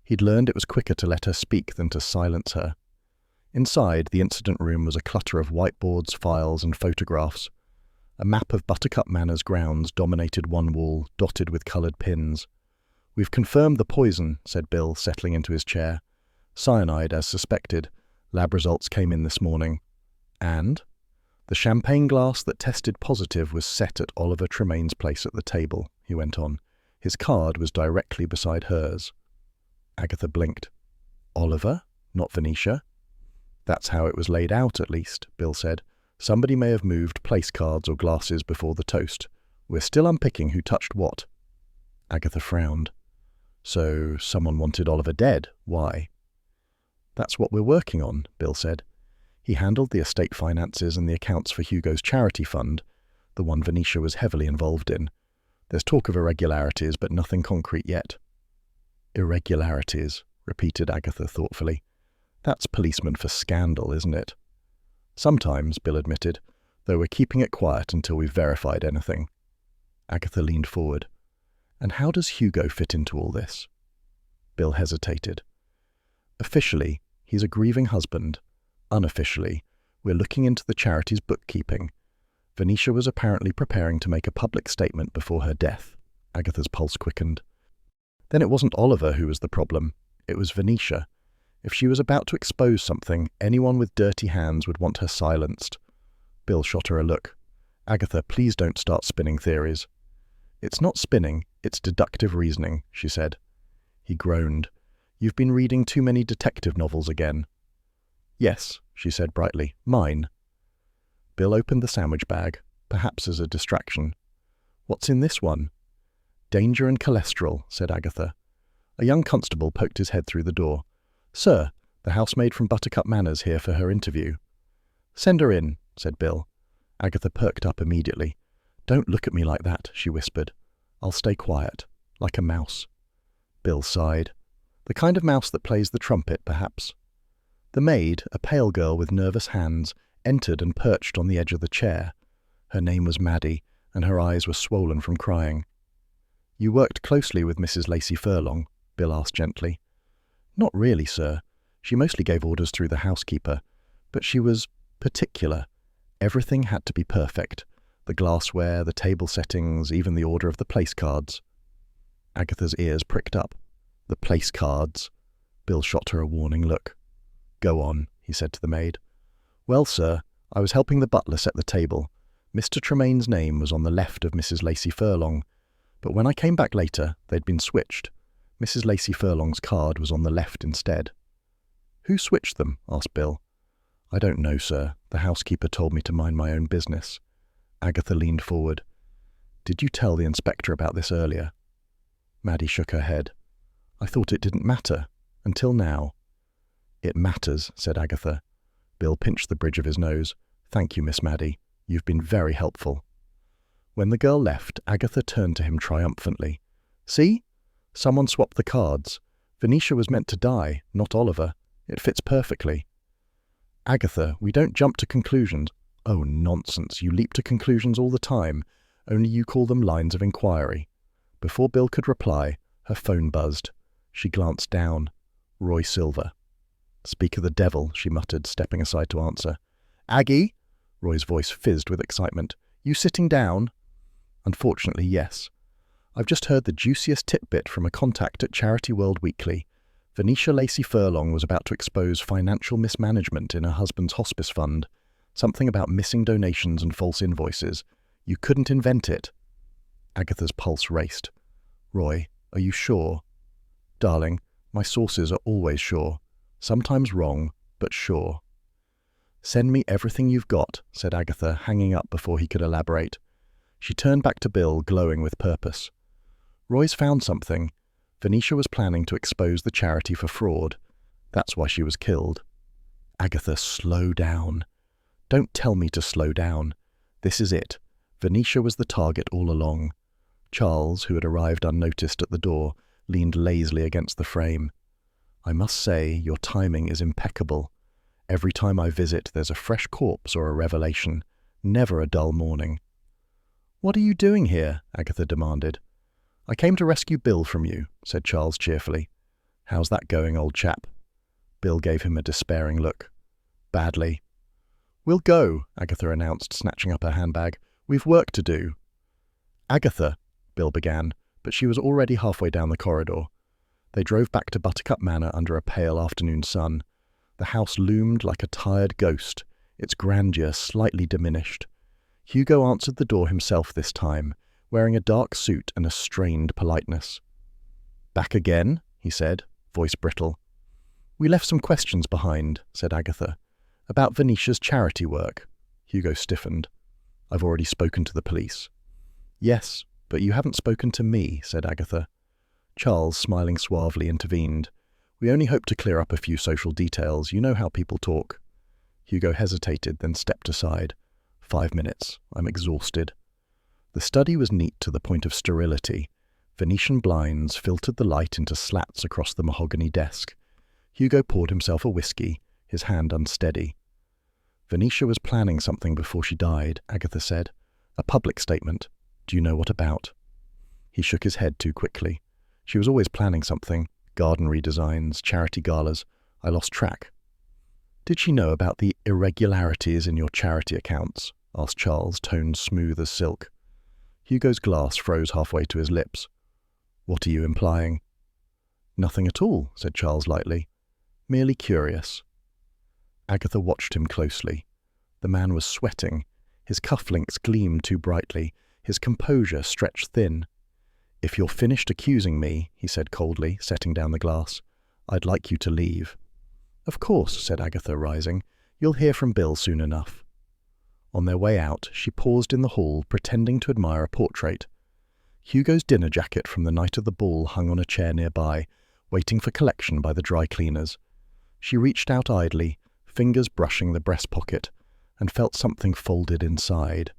He'd learned it was quicker to let her speak than to silence her. Inside, the incident room was a clutter of whiteboards, files, and photographs. A map of Buttercup Manor's grounds dominated one wall, dotted with coloured pins. "We've confirmed the poison," said Bill, settling into his chair. "Cyanide, as suspected. Lab results came in this morning." "And?" "The champagne glass that tested positive was set at Oliver Tremaine's place at the table," he went on. "His card was directly beside hers." Agatha blinked. Oliver, not Venetia. That's how it was laid out, at least, Bill said. Somebody may have moved place cards or glasses before the toast. We're still unpicking who touched what. Agatha frowned. So someone wanted Oliver dead. Why? That's what we're working on, Bill said. He handled the estate finances and the accounts for Hugo's charity fund, the one Venetia was heavily involved in. There's talk of irregularities, but nothing concrete yet. Irregularities, repeated Agatha thoughtfully. That's policeman for scandal, isn't it? Sometimes, Bill admitted, though we're keeping it quiet until we've verified anything. Agatha leaned forward. And how does Hugo fit into all this? Bill hesitated. Officially, he's a grieving husband. Unofficially, we're looking into the charity's bookkeeping. Venetia was apparently preparing to make a public statement before her death. Agatha's pulse quickened. Then it wasn't Oliver who was the problem. It was Venetia. If she was about to expose something, anyone with dirty hands would want her silenced. Bill shot her a look. Agatha, please don't start spinning theories. It's not spinning, it's deductive reasoning, she said. He groaned. You've been reading too many detective novels again. Yes, she said brightly. Mine. Bill opened the sandwich bag, perhaps as a distraction. What's in this one? Danger and cholesterol, said Agatha. A young constable poked his head through the door. Sir, the housemaid from Buttercup Manor's here for her interview. Send her in, said Bill. Agatha perked up immediately. Don't look at me like that, she whispered. I'll stay quiet, like a mouse. Bill sighed. The kind of mouse that plays the trumpet, perhaps. The maid, a pale girl with nervous hands, entered and perched on the edge of the chair. Her name was Maddie, and her eyes were swollen from crying. You worked closely with Mrs. Lacey Furlong, Bill asked gently. Not really, sir. She mostly gave orders through the housekeeper, but she was particular. Everything had to be perfect. The glassware, the table settings, even the order of the place cards. Agatha's ears pricked up. The place cards. Bill shot her a warning look. Go on, he said to the maid. Well, sir, I was helping the butler set the table. Mr. Tremaine's name was on the left of Mrs. Lacey Furlong, but when I came back later, they'd been switched. Mrs. Lacey Furlong's card was on the left instead. Who switched them? Asked Bill. I don't know, sir. The housekeeper told me to mind my own business. Agatha leaned forward. Did you tell the inspector about this earlier? Maddie shook her head. I thought it didn't matter, until now. It matters, said Agatha. Bill pinched the bridge of his nose. Thank you, Miss Maddie. You've been very helpful. When the girl left, Agatha turned to him triumphantly. See? Someone swapped the cards. Venetia was meant to die, not Oliver. It fits perfectly. Agatha, we don't jump to conclusions. Oh, nonsense. You leap to conclusions all the time. Only you call them lines of inquiry. Before Bill could reply, her phone buzzed. She glanced down. Roy Silver. Speak of the devil, she muttered, stepping aside to answer. Aggie? Roy's voice fizzed with excitement. You sitting down? Unfortunately, yes. I've just heard the juiciest tidbit from a contact at Charity World Weekly. Venetia Lacey Furlong was about to expose financial mismanagement in her husband's hospice fund. Something about missing donations and false invoices. You couldn't invent it. Agatha's pulse raced. Roy, are you sure? Darling, my sources are always sure. Sometimes wrong, but sure. Send me everything you've got, said Agatha, hanging up before he could elaborate. She turned back to Bill, glowing with purpose. Roy's found something. Venetia was planning to expose the charity for fraud. That's why she was killed. Agatha, slow down. Don't tell me to slow down. This is it. Venetia was the target all along. Charles, who had arrived unnoticed at the door, leaned lazily against the frame. I must say, your timing is impeccable. Every time I visit, there's a fresh corpse or a revelation. Never a dull morning. What are you doing here? Agatha demanded. I came to rescue Bill from you, said Charles cheerfully. How's that going, old chap? Bill gave him a despairing look. Badly. We'll go, Agatha announced, snatching up her handbag. We've work to do. Agatha, Bill began, but she was already halfway down the corridor. They drove back to Buttercup Manor under a pale afternoon sun. The house loomed like a tired ghost, its grandeur slightly diminished. Hugo answered the door himself this time, wearing a dark suit and a strained politeness. Back again, he said, voice brittle. "We left some questions behind," said Agatha. "About Venetia's charity work." Hugo stiffened. "I've already spoken to the police." "Yes, but you haven't spoken to me," said Agatha. Charles, smiling suavely, intervened. "We only hope to clear up a few social details. You know how people talk." Hugo hesitated, then stepped aside. 5 minutes. I'm exhausted." The study was neat to the point of sterility. Venetian blinds filtered the light into slats across the mahogany desk. Hugo poured himself a whiskey, his hand unsteady. "Venetia was planning something before she died," Agatha said. "A public statement. Do you know what about?" He shook his head too quickly. "She was always planning something. Garden redesigns, charity galas. I lost track." "Did she know about the irregularities in your charity accounts?" asked Charles, tone smooth as silk. Hugo's glass froze halfway to his lips. "What are you implying?" "Nothing at all," said Charles lightly. "Merely curious." Agatha watched him closely. The man was sweating. His cufflinks gleamed too brightly. His composure stretched thin. "If you're finished accusing me," he said coldly, setting down the glass, "I'd like you to leave." "Of course," said Agatha, rising. "You'll hear from Bill soon enough." On their way out, she paused in the hall, pretending to admire a portrait. Hugo's dinner jacket from the night of the ball hung on a chair nearby, waiting for collection by the dry cleaners. She reached out idly, fingers brushing the breast pocket, and felt something folded inside.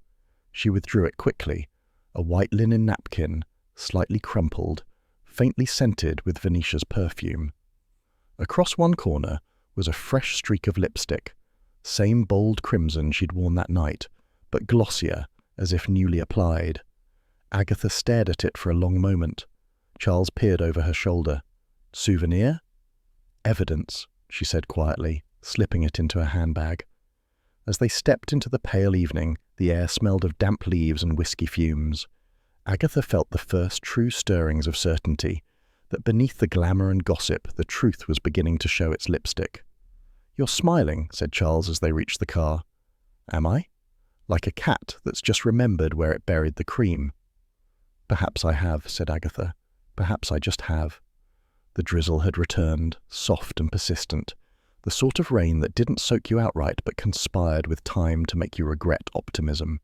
She withdrew it quickly, a white linen napkin, slightly crumpled, faintly scented with Venetia's perfume. Across one corner was a fresh streak of lipstick, same bold crimson she'd worn that night, but glossier, as if newly applied. Agatha stared at it for a long moment. Charles peered over her shoulder. "Souvenir?" "Evidence," she said quietly, slipping it into her handbag. As they stepped into the pale evening, the air smelled of damp leaves and whiskey fumes. Agatha felt the first true stirrings of certainty, that beneath the glamour and gossip the truth was beginning to show its lipstick. "You're smiling," said Charles as they reached the car. "Am I? Like a cat that's just remembered where it buried the cream." "Perhaps I have," said Agatha. "Perhaps I just have." The drizzle had returned, soft and persistent, the sort of rain that didn't soak you outright but conspired with time to make you regret optimism.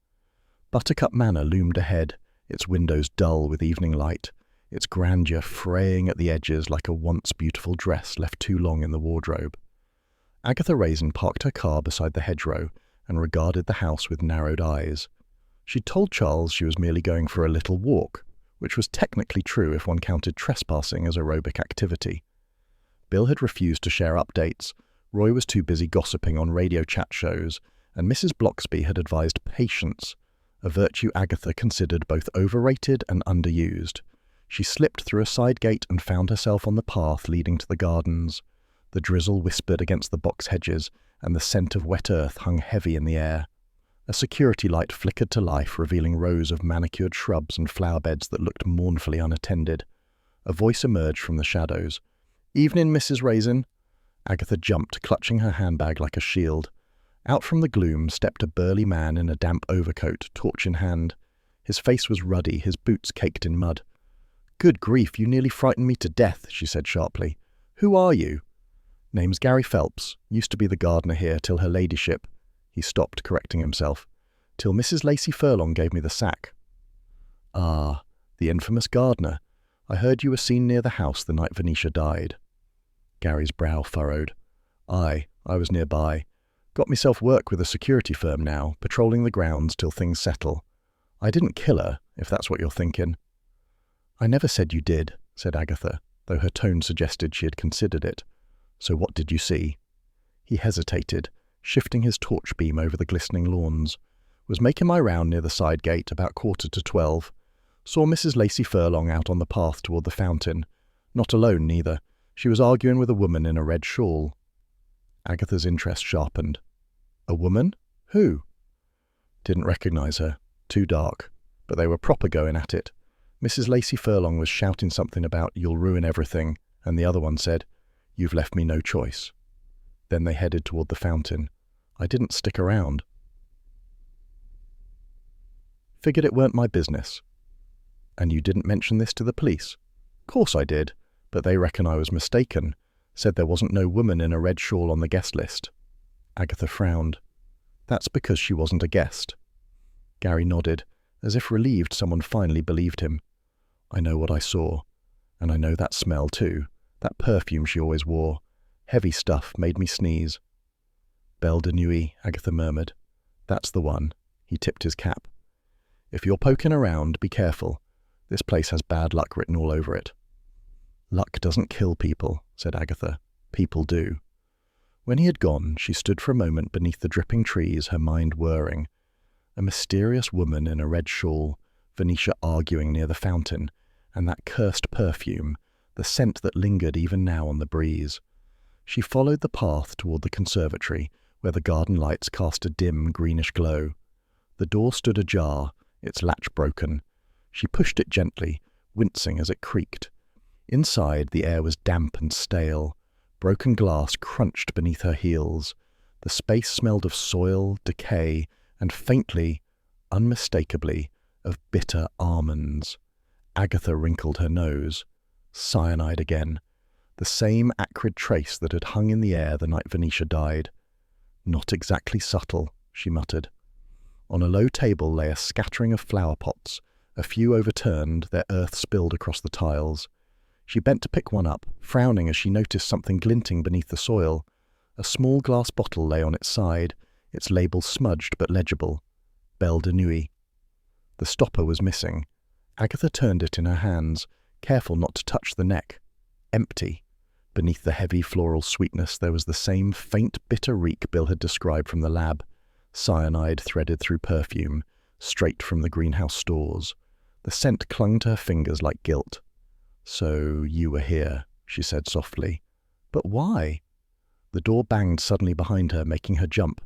Buttercup Manor loomed ahead, its windows dull with evening light, its grandeur fraying at the edges like a once beautiful dress left too long in the wardrobe. Agatha Raisin parked her car beside the hedgerow and regarded the house with narrowed eyes. She'd told Charles she was merely going for a little walk, which was technically true if one counted trespassing as aerobic activity. Bill had refused to share updates, Roy was too busy gossiping on radio chat shows, and Mrs. Bloxby had advised patience, a virtue Agatha considered both overrated and underused. She slipped through a side gate and found herself on the path leading to the gardens. The drizzle whispered against the box hedges, and the scent of wet earth hung heavy in the air. A security light flickered to life, revealing rows of manicured shrubs and flower beds that looked mournfully unattended. A voice emerged from the shadows. "Evening, Mrs. Raisin." Agatha jumped, clutching her handbag like a shield. Out from the gloom stepped a burly man in a damp overcoat, torch in hand. His face was ruddy, his boots caked in mud. "Good grief, you nearly frightened me to death," she said sharply. "Who are you?" "Name's Gary Phelps. Used to be the gardener here till her ladyship." He stopped, correcting himself. "Till Mrs. Lacey Furlong gave me the sack." "Ah, the infamous gardener. I heard you were seen near the house the night Venetia died." Gary's brow furrowed. I was nearby. Got myself work with a security firm now, patrolling the grounds till things settle. I didn't kill her, if that's what you're thinking." "I never said you did," said Agatha, though her tone suggested she had considered it. "So what did you see?" He hesitated, shifting his torch beam over the glistening lawns. "Was making my round near the side gate about 11:45. Saw Mrs. Lacey Furlong out on the path toward the fountain. Not alone, neither. She was arguing with a woman in a red shawl." Agatha's interest sharpened. "A woman? Who?" "Didn't recognize her. Too dark. But they were proper going at it. Mrs. Lacey Furlong was shouting something about 'you'll ruin everything,' and the other one said, 'You've left me no choice.' Then they headed toward the fountain. I didn't stick around. Figured it weren't my business." "And you didn't mention this to the police?" "Course I did, but they reckon I was mistaken. Said there wasn't no woman in a red shawl on the guest list. Agatha frowned. That's because she wasn't a guest. Gary nodded, as if relieved someone finally believed him. I know what I saw. And I know that smell too. That perfume she always wore. Heavy stuff made me sneeze. Belle de Nuit, Agatha murmured. That's the one. He tipped his cap. If you're poking around, be careful. This place has bad luck written all over it. Luck doesn't kill people, said Agatha. People do. When he had gone, she stood for a moment beneath the dripping trees, her mind whirring. A mysterious woman in a red shawl, Venetia arguing near the fountain, and that cursed perfume, the scent that lingered even now on the breeze. She followed the path toward the conservatory, where the garden lights cast a dim, greenish glow. The door stood ajar, its latch broken. She pushed it gently, wincing as it creaked. Inside, the air was damp and stale. Broken glass crunched beneath her heels. The space smelled of soil, decay, and faintly, unmistakably, of bitter almonds. Agatha wrinkled her nose. Cyanide again. The same acrid trace that had hung in the air the night Venetia died. Not exactly subtle, she muttered. On a low table lay a scattering of flower pots, a few overturned, their earth spilled across the tiles. She bent to pick one up, frowning as she noticed something glinting beneath the soil. A small glass bottle lay on its side, its label smudged but legible. Belle de Nuit. The stopper was missing. Agatha turned it in her hands, careful not to touch the neck. Empty. Beneath the heavy floral sweetness there was the same faint bitter reek Bill had described from the lab. Cyanide threaded through perfume, straight from the greenhouse stores. The scent clung to her fingers like guilt. So you were here, she said softly. But why? The door banged suddenly behind her, making her jump.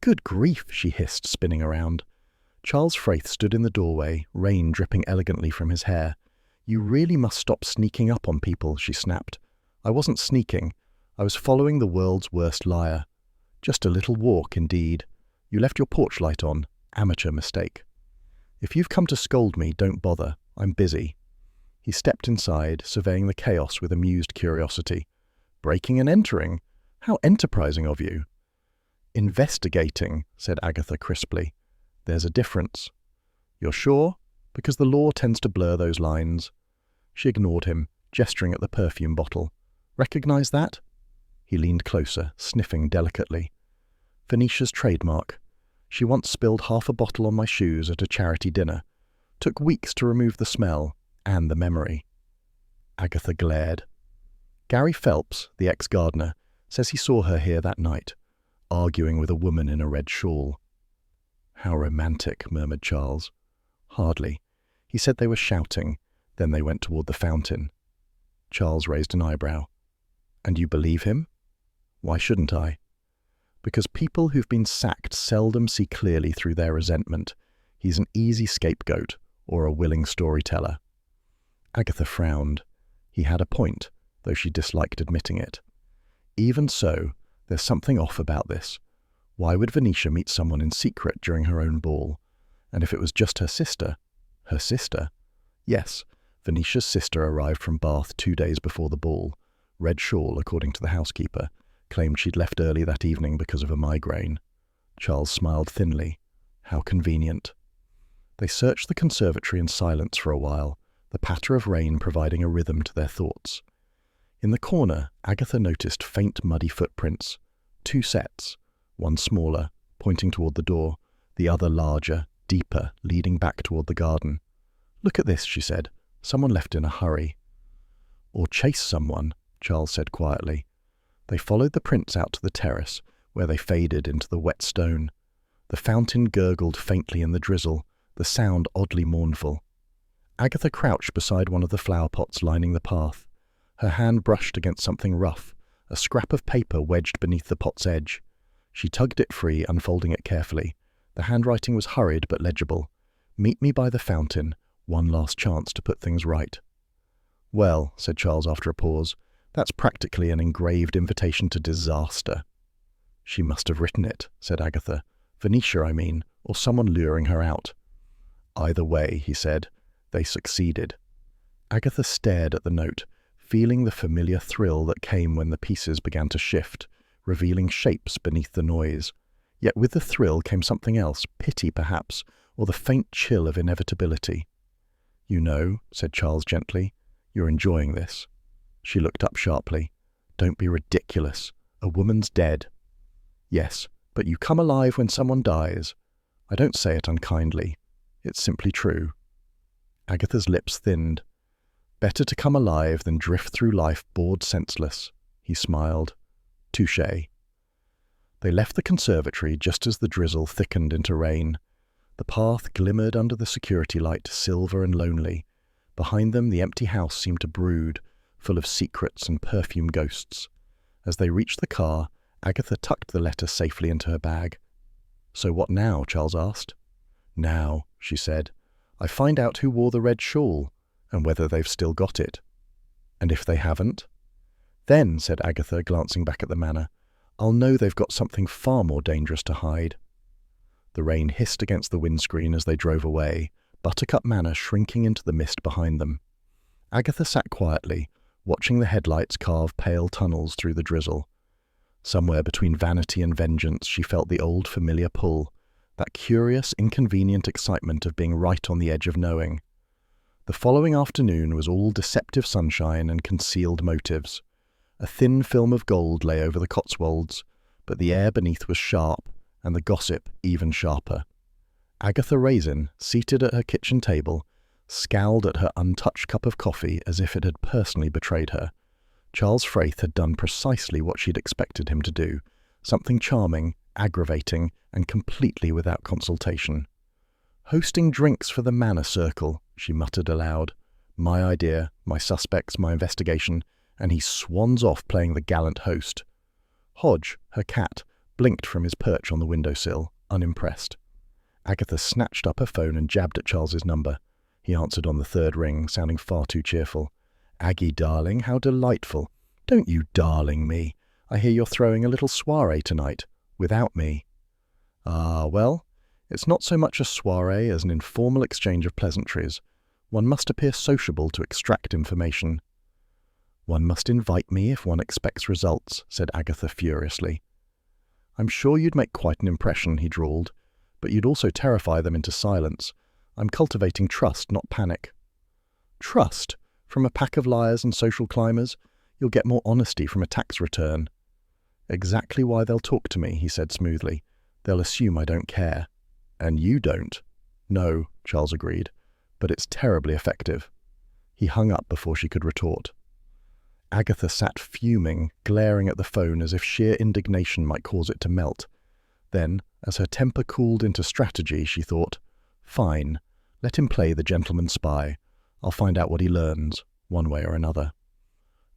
Good grief, she hissed, spinning around. Charles Fraith stood in the doorway, rain dripping elegantly from his hair. You really must stop sneaking up on people, she snapped. I wasn't sneaking. I was following the world's worst liar. Just a little walk, indeed. You left your porch light on. Amateur mistake. If you've come to scold me, don't bother. I'm busy. He stepped inside, surveying the chaos with amused curiosity. Breaking and entering? How enterprising of you. Investigating, said Agatha crisply. There's a difference. You're sure? Because the law tends to blur those lines. She ignored him, gesturing at the perfume bottle. Recognize that? He leaned closer, sniffing delicately. Venetia's trademark. She once spilled half a bottle on my shoes at a charity dinner. Took weeks to remove the smell. And the memory. Agatha glared. Gary Phelps, the ex-gardener, says he saw her here that night, arguing with a woman in a red shawl. How romantic, murmured Charles. Hardly. He said they were shouting, then they went toward the fountain. Charles raised an eyebrow. And you believe him? Why shouldn't I? Because people who've been sacked seldom see clearly through their resentment. He's an easy scapegoat, or a willing storyteller. Agatha frowned. He had a point, though she disliked admitting it. Even so, there's something off about this. Why would Venetia meet someone in secret during her own ball? And if it was just her sister? Her sister? Yes, Venetia's sister arrived from Bath 2 days before the ball. Red shawl, according to the housekeeper, claimed she'd left early that evening because of a migraine. Charles smiled thinly. How convenient. They searched the conservatory in silence for a while, the patter of rain providing a rhythm to their thoughts. In the corner, Agatha noticed faint muddy footprints. 2 sets, one smaller, pointing toward the door, the other larger, deeper, leading back toward the garden. Look at this, she said. Someone left in a hurry. Or chased someone, Charles said quietly. They followed the prints out to the terrace, where they faded into the wet stone. The fountain gurgled faintly in the drizzle, the sound oddly mournful. Agatha crouched beside one of the flower pots lining the path. Her hand brushed against something rough, a scrap of paper wedged beneath the pot's edge. She tugged it free, unfolding it carefully. The handwriting was hurried but legible. Meet me by the fountain, one last chance to put things right. Well, said Charles after a pause, that's practically an engraved invitation to disaster. She must have written it, said Agatha. Venetia, I mean, or someone luring her out. Either way, he said, they succeeded. Agatha stared at the note, feeling the familiar thrill that came when the pieces began to shift, revealing shapes beneath the noise. Yet with the thrill came something else, pity perhaps, or the faint chill of inevitability. "You know," said Charles gently, "you're enjoying this." She looked up sharply. "Don't be ridiculous. A woman's dead." "Yes, but you come alive when someone dies. I don't say it unkindly. It's simply true." Agatha's lips thinned. "Better to come alive than drift through life bored senseless." He smiled. "Touché." They left the conservatory just as the drizzle thickened into rain. The path glimmered under the security light, silver and lonely. Behind them the empty house seemed to brood, full of secrets and perfume ghosts. As they reached the car, Agatha tucked the letter safely into her bag. "So what now?" Charles asked. "Now," she said, "I find out who wore the red shawl, and whether they've still got it." "And if they haven't?" "Then," said Agatha, glancing back at the manor, "I'll know they've got something far more dangerous to hide." The rain hissed against the windscreen as they drove away, Buttercup Manor shrinking into the mist behind them. Agatha sat quietly, watching the headlights carve pale tunnels through the drizzle. Somewhere between vanity and vengeance she felt the old familiar pull, that curious, inconvenient excitement of being right on the edge of knowing. The following afternoon was all deceptive sunshine and concealed motives. A thin film of gold lay over the Cotswolds, but the air beneath was sharp, and the gossip even sharper. Agatha Raisin, seated at her kitchen table, scowled at her untouched cup of coffee as if it had personally betrayed her. Charles Frayth had done precisely what she'd expected him to do, something charming, aggravating, and completely without consultation. "Hosting drinks for the manor circle," she muttered aloud. "My idea, my suspects, my investigation, and he swans off playing the gallant host." Hodge, her cat, blinked from his perch on the windowsill, unimpressed. Agatha snatched up her phone and jabbed at Charles's number. He answered on the third ring, sounding far too cheerful. "Aggie, darling, how delightful." "Don't you darling me. I hear you're throwing a little soirée tonight, without me." "Ah, well, it's not so much a soirée as an informal exchange of pleasantries. One must appear sociable to extract information." "One must invite me if one expects results," said Agatha furiously. "I'm sure you'd make quite an impression," he drawled, "but you'd also terrify them into silence. I'm cultivating trust, not panic." "Trust? From a pack of liars and social climbers? You'll get more honesty from a tax return." "Exactly why they'll talk to me," he said smoothly. "They'll assume I don't care." "And you don't." "No," Charles agreed, "but it's terribly effective." He hung up before she could retort. Agatha sat fuming, glaring at the phone as if sheer indignation might cause it to melt. Then, as her temper cooled into strategy, she thought, "Fine, let him play the gentleman spy. I'll find out what he learns, one way or another."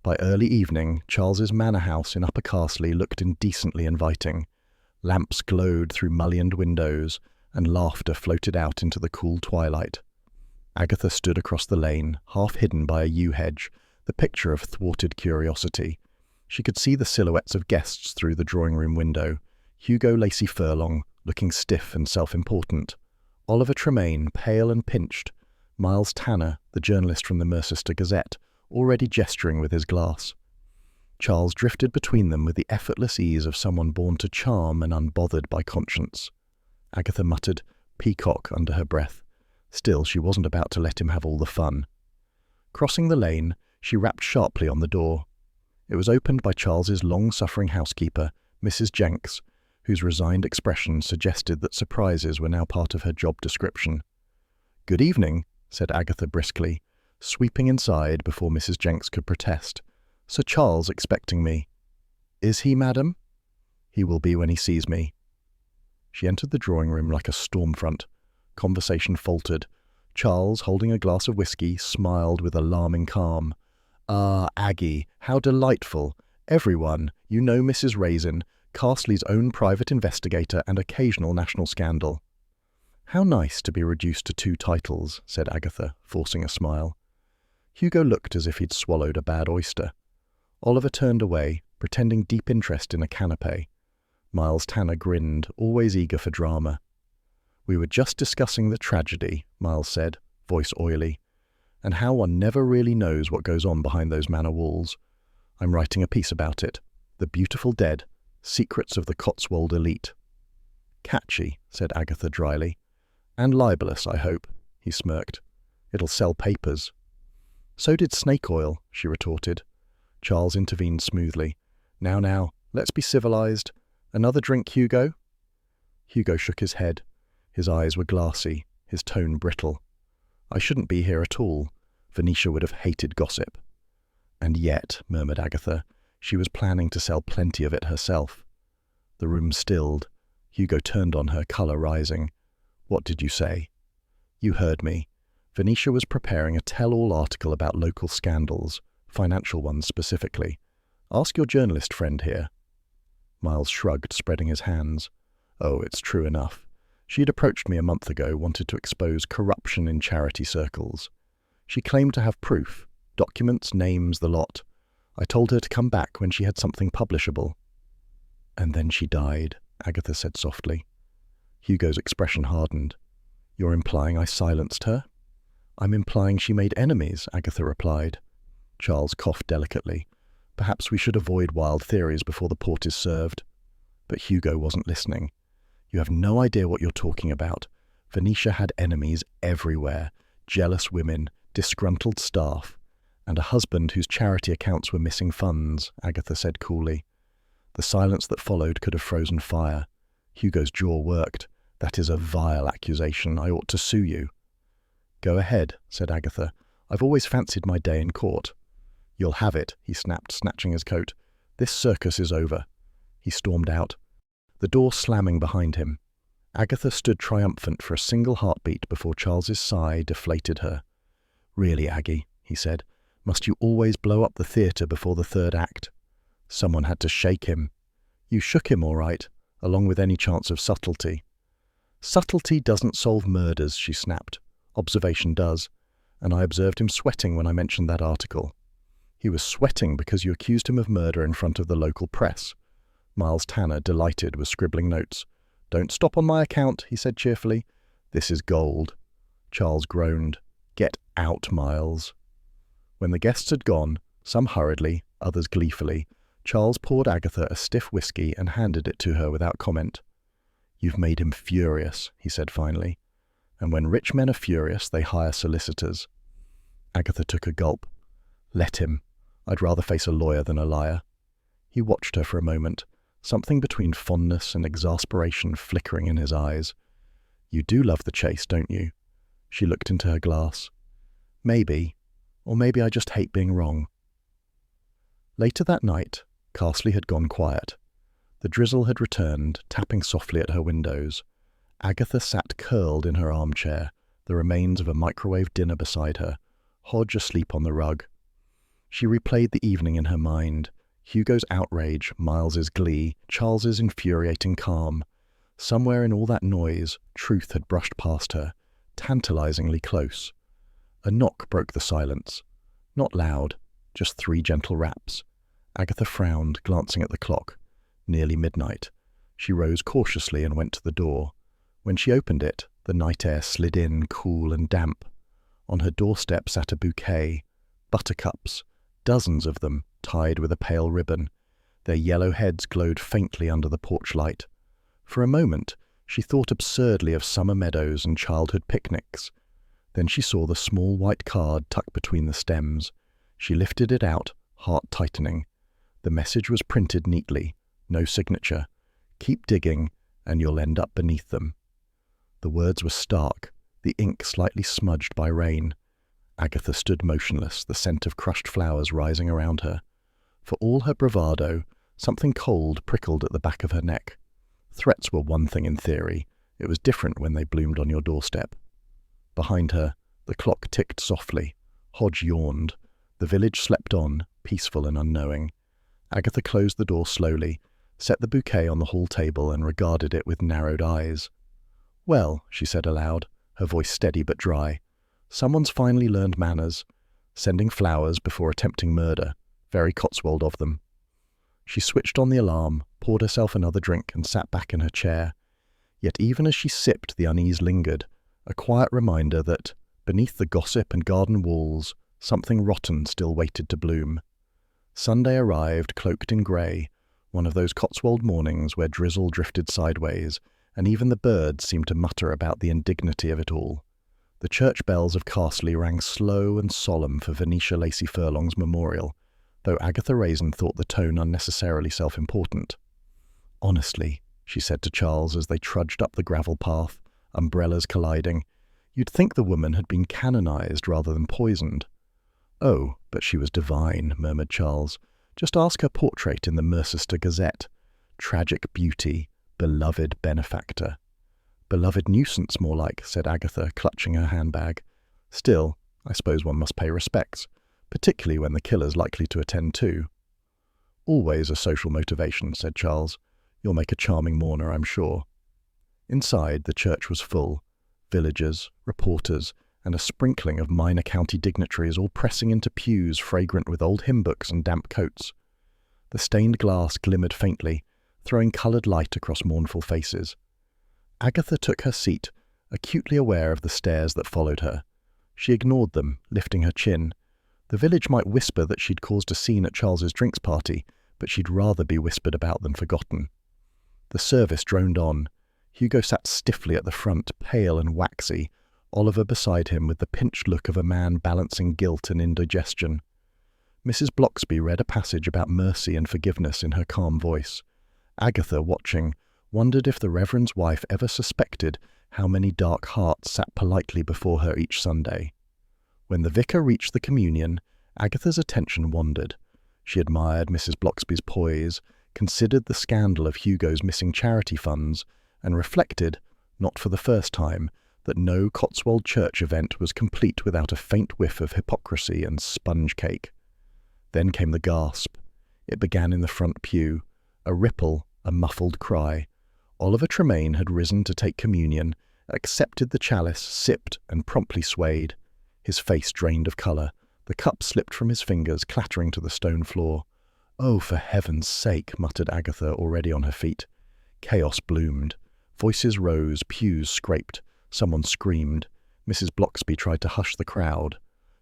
By early evening, Charles's manor house in Upper Carsley looked indecently inviting. Lamps glowed through mullioned windows, and laughter floated out into the cool twilight. Agatha stood across the lane, half hidden by a yew hedge, the picture of thwarted curiosity. She could see the silhouettes of guests through the drawing-room window. Hugo Lacey Furlong, looking stiff and self-important. Oliver Tremaine, pale and pinched. Miles Tanner, the journalist from the Mercester Gazette, already gesturing with his glass. Charles drifted between them with the effortless ease of someone born to charm and unbothered by conscience. Agatha muttered, "Peacock," under her breath. Still, she wasn't about to let him have all the fun. Crossing the lane, she rapped sharply on the door. It was opened by Charles's long-suffering housekeeper, Mrs. Jenks, whose resigned expression suggested that surprises were now part of her job description. "Good evening," said Agatha briskly, sweeping inside before Mrs. Jenks could protest. "Sir Charles expecting me." "Is he, madam?" "He will be when he sees me." She entered the drawing-room like a storm front. Conversation faltered. Charles, holding a glass of whiskey, smiled with alarming calm. "Ah, Aggie, how delightful. Everyone, you know Mrs. Raisin, Carsley's own private investigator and occasional national scandal." "How nice to be reduced to 2 titles," said Agatha, forcing a smile. Hugo looked as if he'd swallowed a bad oyster. Oliver turned away, pretending deep interest in a canapé. Miles Tanner grinned, always eager for drama. "We were just discussing the tragedy," Miles said, voice oily. and how one never really knows what goes on behind those manor walls. I'm writing a piece about it. The Beautiful Dead, Secrets of the Cotswold Elite." "Catchy," said Agatha dryly. "And libelous, I hope," he smirked. "It'll sell papers." "So did snake oil," she retorted. Charles intervened smoothly. Now, let's be civilized. Another drink, Hugo?" Hugo shook his head. His eyes were glassy, his tone brittle. "I shouldn't be here at all. Venetia would have hated gossip." "And yet," murmured Agatha, "she was planning to sell plenty of it herself." The room stilled. Hugo turned on her, colour rising. "What did you say?" "You heard me. Venetia was preparing a tell-all article about local scandals, financial ones specifically. Ask your journalist friend here." Miles shrugged, spreading his hands. "Oh, it's true enough. She had approached me a month ago, wanted to expose corruption in charity circles. She claimed to have proof, documents, names, the lot. I told her to come back when she had something publishable." "And then she died," Agatha said softly. Hugo's expression hardened. "You're implying I silenced her?" "I'm implying she made enemies," Agatha replied. Charles coughed delicately. "Perhaps we should avoid wild theories before the port is served." But Hugo wasn't listening. "You have no idea what you're talking about. Venetia had enemies everywhere. Jealous women, disgruntled staff, and a husband whose charity accounts were missing funds," Agatha said coolly. The silence that followed could have frozen fire. Hugo's jaw worked. "That is a vile accusation. I ought to sue you." "Go ahead," said Agatha. "I've always fancied my day in court." "You'll have it," he snapped, snatching his coat. "This circus is over." He stormed out, the door slamming behind him. Agatha stood triumphant for a single heartbeat before Charles's sigh deflated her. "Really, Aggie," he said, "must you always blow up the theatre before the third act?" Someone had to shake him. "You shook him all right, along with any chance of subtlety." "Subtlety doesn't solve murders," she snapped. "Observation does. And I observed him sweating when I mentioned that article." "He was sweating because you accused him of murder in front of the local press." Miles Tanner, delighted, was scribbling notes. "Don't stop on my account," he said cheerfully. "This is gold." Charles groaned. "Get out, Miles." When the guests had gone, some hurriedly, others gleefully, Charles poured Agatha a stiff whiskey and handed it to her without comment. "You've made him furious," he said finally. "And when rich men are furious, they hire solicitors." Agatha took a gulp. "Let him. I'd rather face a lawyer than a liar." He watched her for a moment, something between fondness and exasperation flickering in his eyes. "You do love the chase, don't you?" She looked into her glass. "Maybe. Or maybe I just hate being wrong." Later that night, Carsley had gone quiet. The drizzle had returned, tapping softly at her windows. Agatha sat curled in her armchair, the remains of a microwave dinner beside her, Hodge asleep on the rug. She replayed the evening in her mind. Hugo's outrage, Miles's glee, Charles's infuriating calm. Somewhere in all that noise, truth had brushed past her, tantalizingly close. A knock broke the silence. Not loud, just 3 gentle raps. Agatha frowned, glancing at the clock. Nearly midnight. She rose cautiously and went to the door. When she opened it, the night air slid in, cool and damp. On her doorstep sat a bouquet. Buttercups, dozens of them, tied with a pale ribbon. Their yellow heads glowed faintly under the porch light. For a moment, she thought absurdly of summer meadows and childhood picnics. Then she saw the small white card tucked between the stems. She lifted it out, heart tightening. The message was printed neatly, no signature. "Keep digging, and you'll end up beneath them." The words were stark, the ink slightly smudged by rain. Agatha stood motionless, the scent of crushed flowers rising around her. For all her bravado, something cold prickled at the back of her neck. Threats were one thing in theory. It was different when they bloomed on your doorstep. Behind her, the clock ticked softly. Hodge yawned. The village slept on, peaceful and unknowing. Agatha closed the door slowly, set the bouquet on the hall table and regarded it with narrowed eyes. "Well," she said aloud, her voice steady but dry, "someone's finally learned manners. Sending flowers before attempting murder. Very Cotswold of them." She switched on the alarm, poured herself another drink and sat back in her chair. Yet even as she sipped, the unease lingered, a quiet reminder that, Beneath the gossip and garden walls, something rotten still waited to bloom. Sunday arrived, cloaked in grey, one of those Cotswold mornings where drizzle drifted sideways, and even the birds seemed to mutter about the indignity of it all. The church bells of Carsley rang slow and solemn for Venetia Lacey Furlong's memorial, though Agatha Raisin thought the tone unnecessarily self-important. "Honestly," she said to Charles as they trudged up the gravel path, umbrellas colliding, "you'd think the woman had been canonized rather than poisoned." "Oh, but she was divine," murmured Charles. "Just ask her portrait in the Mercester Gazette. Tragic beauty, beloved benefactor." "Beloved nuisance, more like," said Agatha, clutching her handbag. "Still, I suppose one must pay respects, particularly when the killer's likely to attend too." "Always a social motivation," said Charles. "You'll make a charming mourner, I'm sure." Inside, the church was full. Villagers, reporters, and a sprinkling of minor county dignitaries all pressing into pews fragrant with old hymn books and damp coats. The stained glass glimmered faintly, throwing coloured light across mournful faces. Agatha took her seat, acutely aware of the stares that followed her. She ignored them, lifting her chin. The village might whisper that she'd caused a scene at Charles's drinks party, but she'd rather be whispered about than forgotten. The service droned on. Hugo sat stiffly at the front, pale and waxy, Oliver beside him with the pinched look of a man balancing guilt and indigestion. Mrs. Bloxby read a passage about mercy and forgiveness in her calm voice. Agatha, watching, wondered if the Reverend's wife ever suspected how many dark hearts sat politely before her each Sunday. When the vicar reached the communion, Agatha's attention wandered. She admired Mrs. Bloxby's poise, considered the scandal of Hugo's missing charity funds, and reflected, not for the first time, that no Cotswold church event was complete without a faint whiff of hypocrisy and sponge cake. Then came the gasp. It began in the front pew. A ripple, a muffled cry. Oliver Tremaine had risen to take communion, accepted the chalice, sipped, and promptly swayed. His face drained of colour. The cup slipped from his fingers, clattering to the stone floor. "Oh, for heaven's sake," muttered Agatha, already on her feet. Chaos bloomed. Voices rose, pews scraped. Someone screamed. Mrs. Bloxby tried to hush the crowd.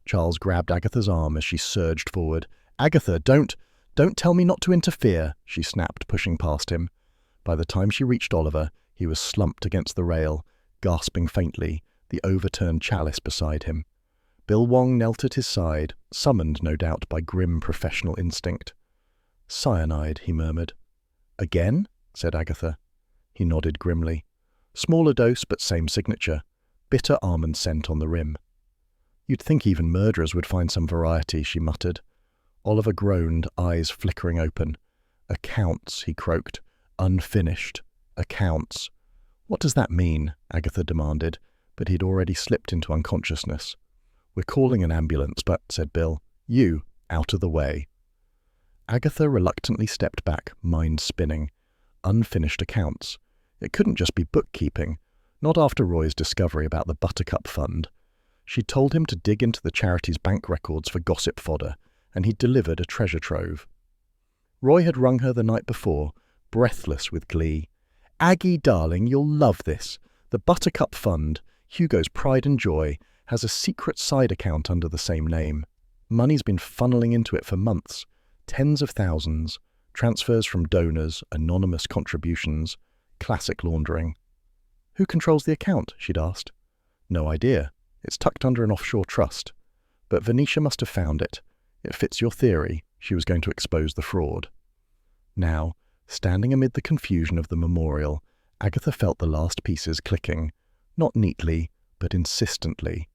Charles grabbed Agatha's arm as she surged forward. "Agatha, don't tell me not to interfere," she snapped, pushing past him. By the time she reached Oliver, he was slumped against the rail, gasping faintly, the overturned chalice beside him. Bill Wong knelt at his side, summoned, no doubt, by grim professional instinct. "Cyanide," he murmured. "Again?" said Agatha. He nodded grimly. "Smaller dose, but same signature. Bitter almond scent on the rim." "You'd think even murderers would find some variety," she muttered. Oliver groaned, eyes flickering open. "Accounts," he croaked. "Unfinished. Accounts." "What does that mean?" Agatha demanded, but he'd already slipped into unconsciousness. "We're calling an ambulance, but," said Bill, "you, out of the way." Agatha reluctantly stepped back, mind spinning. Unfinished accounts. It couldn't just be bookkeeping, not after Roy's discovery about the Buttercup Fund. She'd told him to dig into the charity's bank records for gossip fodder, and he'd delivered a treasure trove. Roy had rung her the night before, breathless with glee. "Aggie, darling, you'll love this. The Buttercup Fund, Hugo's pride and joy, has a secret side account under the same name. Money's been funneling into it for months. Tens of thousands. Transfers from donors, anonymous contributions. Classic laundering." "Who controls the account?" she'd asked. "No idea. It's tucked under an offshore trust. But Venetia must have found it. It fits your theory. She was going to expose the fraud." Now, standing amid the confusion of the memorial, Agatha felt the last pieces clicking, not neatly, but insistently.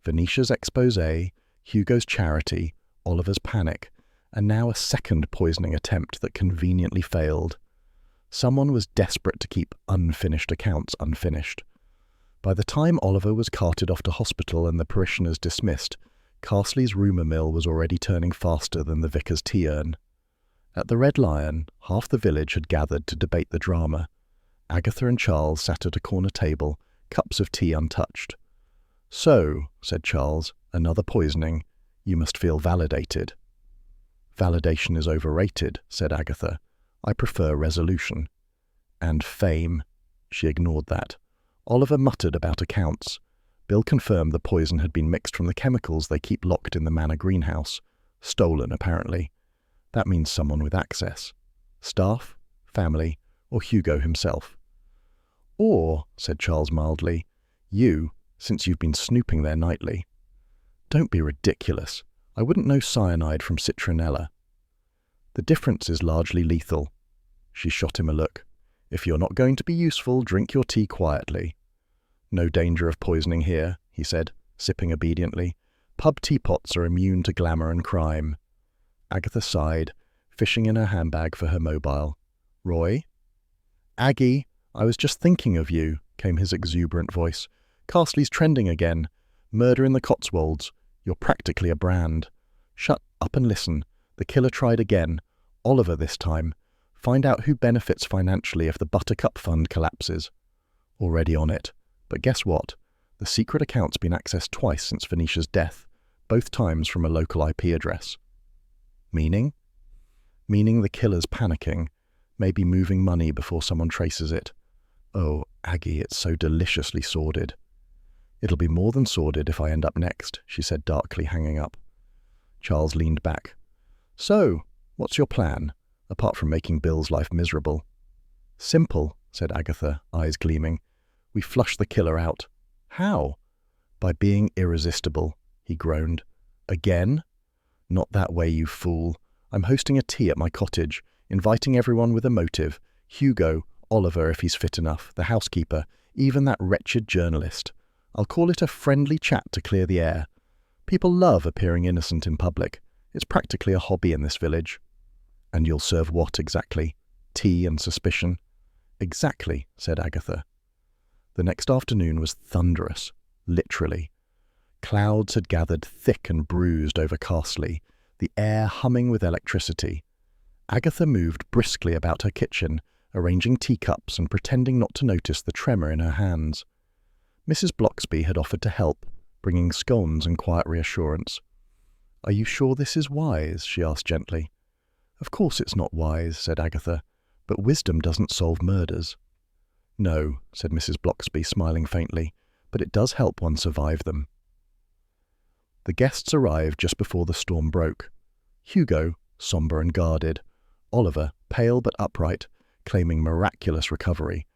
Venetia's exposé, Hugo's charity, Oliver's panic, and now a second poisoning attempt that conveniently failed. Someone was desperate to keep unfinished accounts unfinished. By the time Oliver was carted off to hospital and the parishioners dismissed, Carsley's rumour mill was already turning faster than the vicar's tea urn. At the Red Lion, half the village had gathered to debate the drama. Agatha and Charles sat at a corner table, cups of tea untouched. "So," said Charles, "another poisoning. You must feel validated." "Validation is overrated," said Agatha. "I prefer resolution." "And fame." She ignored that. Oliver muttered about accounts. Bill confirmed the poison had been mixed from the chemicals they keep locked in the manor greenhouse. Stolen, apparently. That means someone with access. Staff, family, or Hugo himself. Or, said Charles mildly, you, since you've been snooping there nightly. Don't be ridiculous. I wouldn't know cyanide from citronella. The difference is largely lethal. She shot him a look. If you're not going to be useful, drink your tea quietly. No danger of poisoning here, he said, sipping obediently. Pub teapots are immune to glamour and crime. Agatha sighed, fishing in her handbag for her mobile. Roy? Aggie, I was just thinking of you, came his exuberant voice. Castley's trending again. Murder in the Cotswolds. You're practically a brand. Shut up and listen. The killer tried again. Oliver this time. Find out who benefits financially if the Buttercup Fund collapses. Already on it. But guess what? The secret account's been accessed twice since Venetia's death, both times from a local IP address. Meaning? Meaning the killer's panicking, maybe moving money before someone traces it. Oh, Aggie, it's so deliciously sordid. It'll be more than sordid if I end up next, she said darkly, hanging up. Charles leaned back. So, what's your plan, apart from making Bill's life miserable? Simple, said Agatha, eyes gleaming. We flush the killer out. How? By being irresistible, he groaned. Again? Not that way, you fool. I'm hosting a tea at my cottage, inviting everyone with a motive. Hugo, Oliver if he's fit enough, the housekeeper, even that wretched journalist. I'll call it a friendly chat to clear the air. People love appearing innocent in public. It's practically a hobby in this village. And you'll serve what exactly? Tea and suspicion? Exactly, said Agatha. The next afternoon was thunderous, literally. Clouds had gathered thick and bruised over Castley, the air humming with electricity. Agatha moved briskly about her kitchen, arranging teacups and pretending not to notice the tremor in her hands. Mrs. Bloxby had offered to help, bringing scones and quiet reassurance. "Are you sure this is wise?" she asked gently. "Of course it's not wise," said Agatha, "but wisdom doesn't solve murders." "No," said Mrs. Bloxby, smiling faintly, "but it does help one survive them." The guests arrived just before the storm broke. Hugo, sombre and guarded. Oliver, pale but upright, claiming miraculous recovery.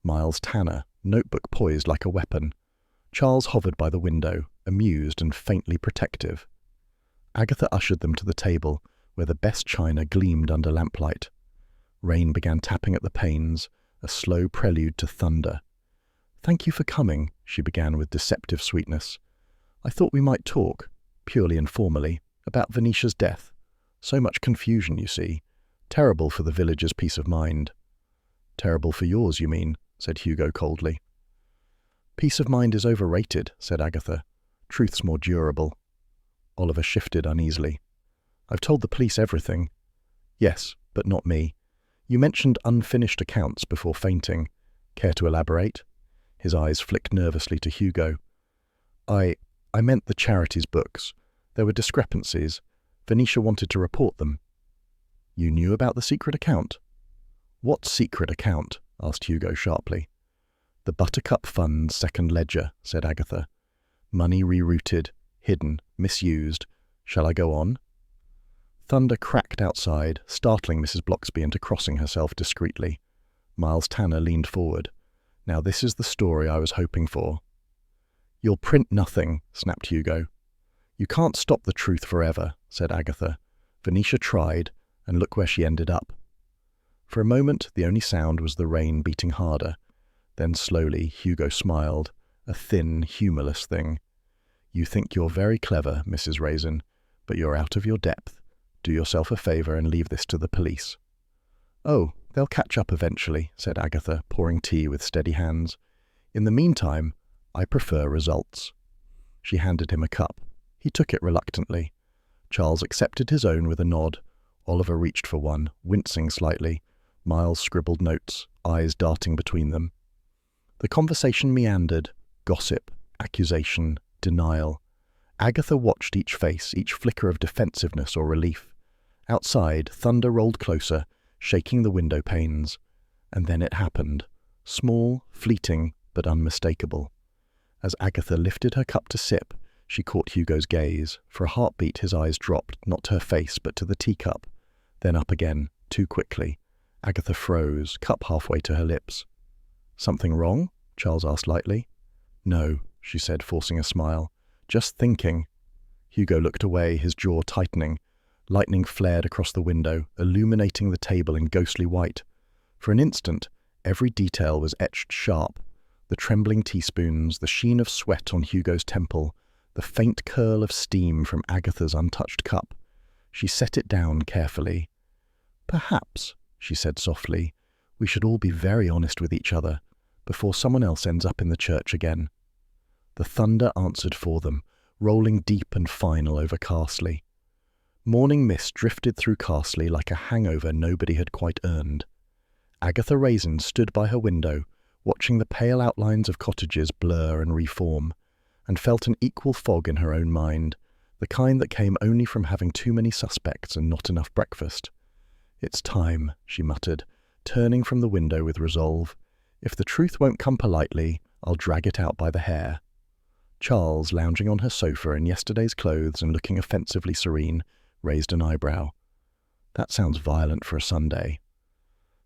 Miles Tanner, notebook poised like a weapon. Charles hovered by the window, amused and faintly protective. Agatha ushered them to the table, where the best china gleamed under lamplight. Rain began tapping at the panes, a slow prelude to thunder. "Thank you for coming," she began with deceptive sweetness. "I thought we might talk, purely informally, about Venetia's death. So much confusion, you see. Terrible for the villagers' peace of mind." "Terrible for yours, you mean," said Hugo coldly. "Peace of mind is overrated," said Agatha. "Truth's more durable." Oliver shifted uneasily. "I've told the police everything." "Yes, but not me. You mentioned unfinished accounts before fainting. Care to elaborate?" His eyes flicked nervously to Hugo. I meant the charity's books. There were discrepancies. Venetia wanted to report them." "You knew about the secret account?" "What secret account?" asked Hugo sharply. "The Buttercup Fund's second ledger," said Agatha. "Money rerouted, hidden, misused. Shall I go on?" Thunder cracked outside, startling Mrs. Bloxby into crossing herself discreetly. Miles Tanner leaned forward. "Now this is the story I was hoping for." "You'll print nothing," snapped Hugo. "You can't stop the truth forever," said Agatha. "Venetia tried, and look where she ended up." For a moment, the only sound was the rain beating harder. Then slowly, Hugo smiled, a thin, humourless thing. "You think you're very clever, Mrs. Raisin, but you're out of your depth. Do yourself a favour and leave this to the police." "Oh, they'll catch up eventually," said Agatha, pouring tea with steady hands. "In the meantime, I prefer results." She handed him a cup. He took it reluctantly. Charles accepted his own with a nod. Oliver reached for one, wincing slightly. Miles scribbled notes, eyes darting between them. The conversation meandered. Gossip, accusation, denial. Agatha watched each face, each flicker of defensiveness or relief. Outside, thunder rolled closer, shaking the window panes. And then it happened. Small, fleeting, but unmistakable. As Agatha lifted her cup to sip, she caught Hugo's gaze. For a heartbeat, his eyes dropped, not to her face, but to the teacup. Then up again, too quickly. Agatha froze, cup halfway to her lips. "Something wrong?" Charles asked lightly. "No," she said, forcing a smile. "Just thinking." Hugo looked away, his jaw tightening. Lightning flared across the window, illuminating the table in ghostly white. For an instant, every detail was etched sharp. The trembling teaspoons, the sheen of sweat on Hugo's temple, the faint curl of steam from Agatha's untouched cup. She set it down carefully. "Perhaps," she said softly, "we should all be very honest with each other, before someone else ends up in the church again." The thunder answered for them, rolling deep and final over Carsley. Morning mist drifted through Carsley like a hangover nobody had quite earned. Agatha Raisin stood by her window, watching the pale outlines of cottages blur and reform, and felt an equal fog in her own mind, the kind that came only from having too many suspects and not enough breakfast. "It's time," she muttered, turning from the window with resolve. "If the truth won't come politely, I'll drag it out by the hair." Charles, lounging on her sofa in yesterday's clothes and looking offensively serene, raised an eyebrow. "That sounds violent for a Sunday."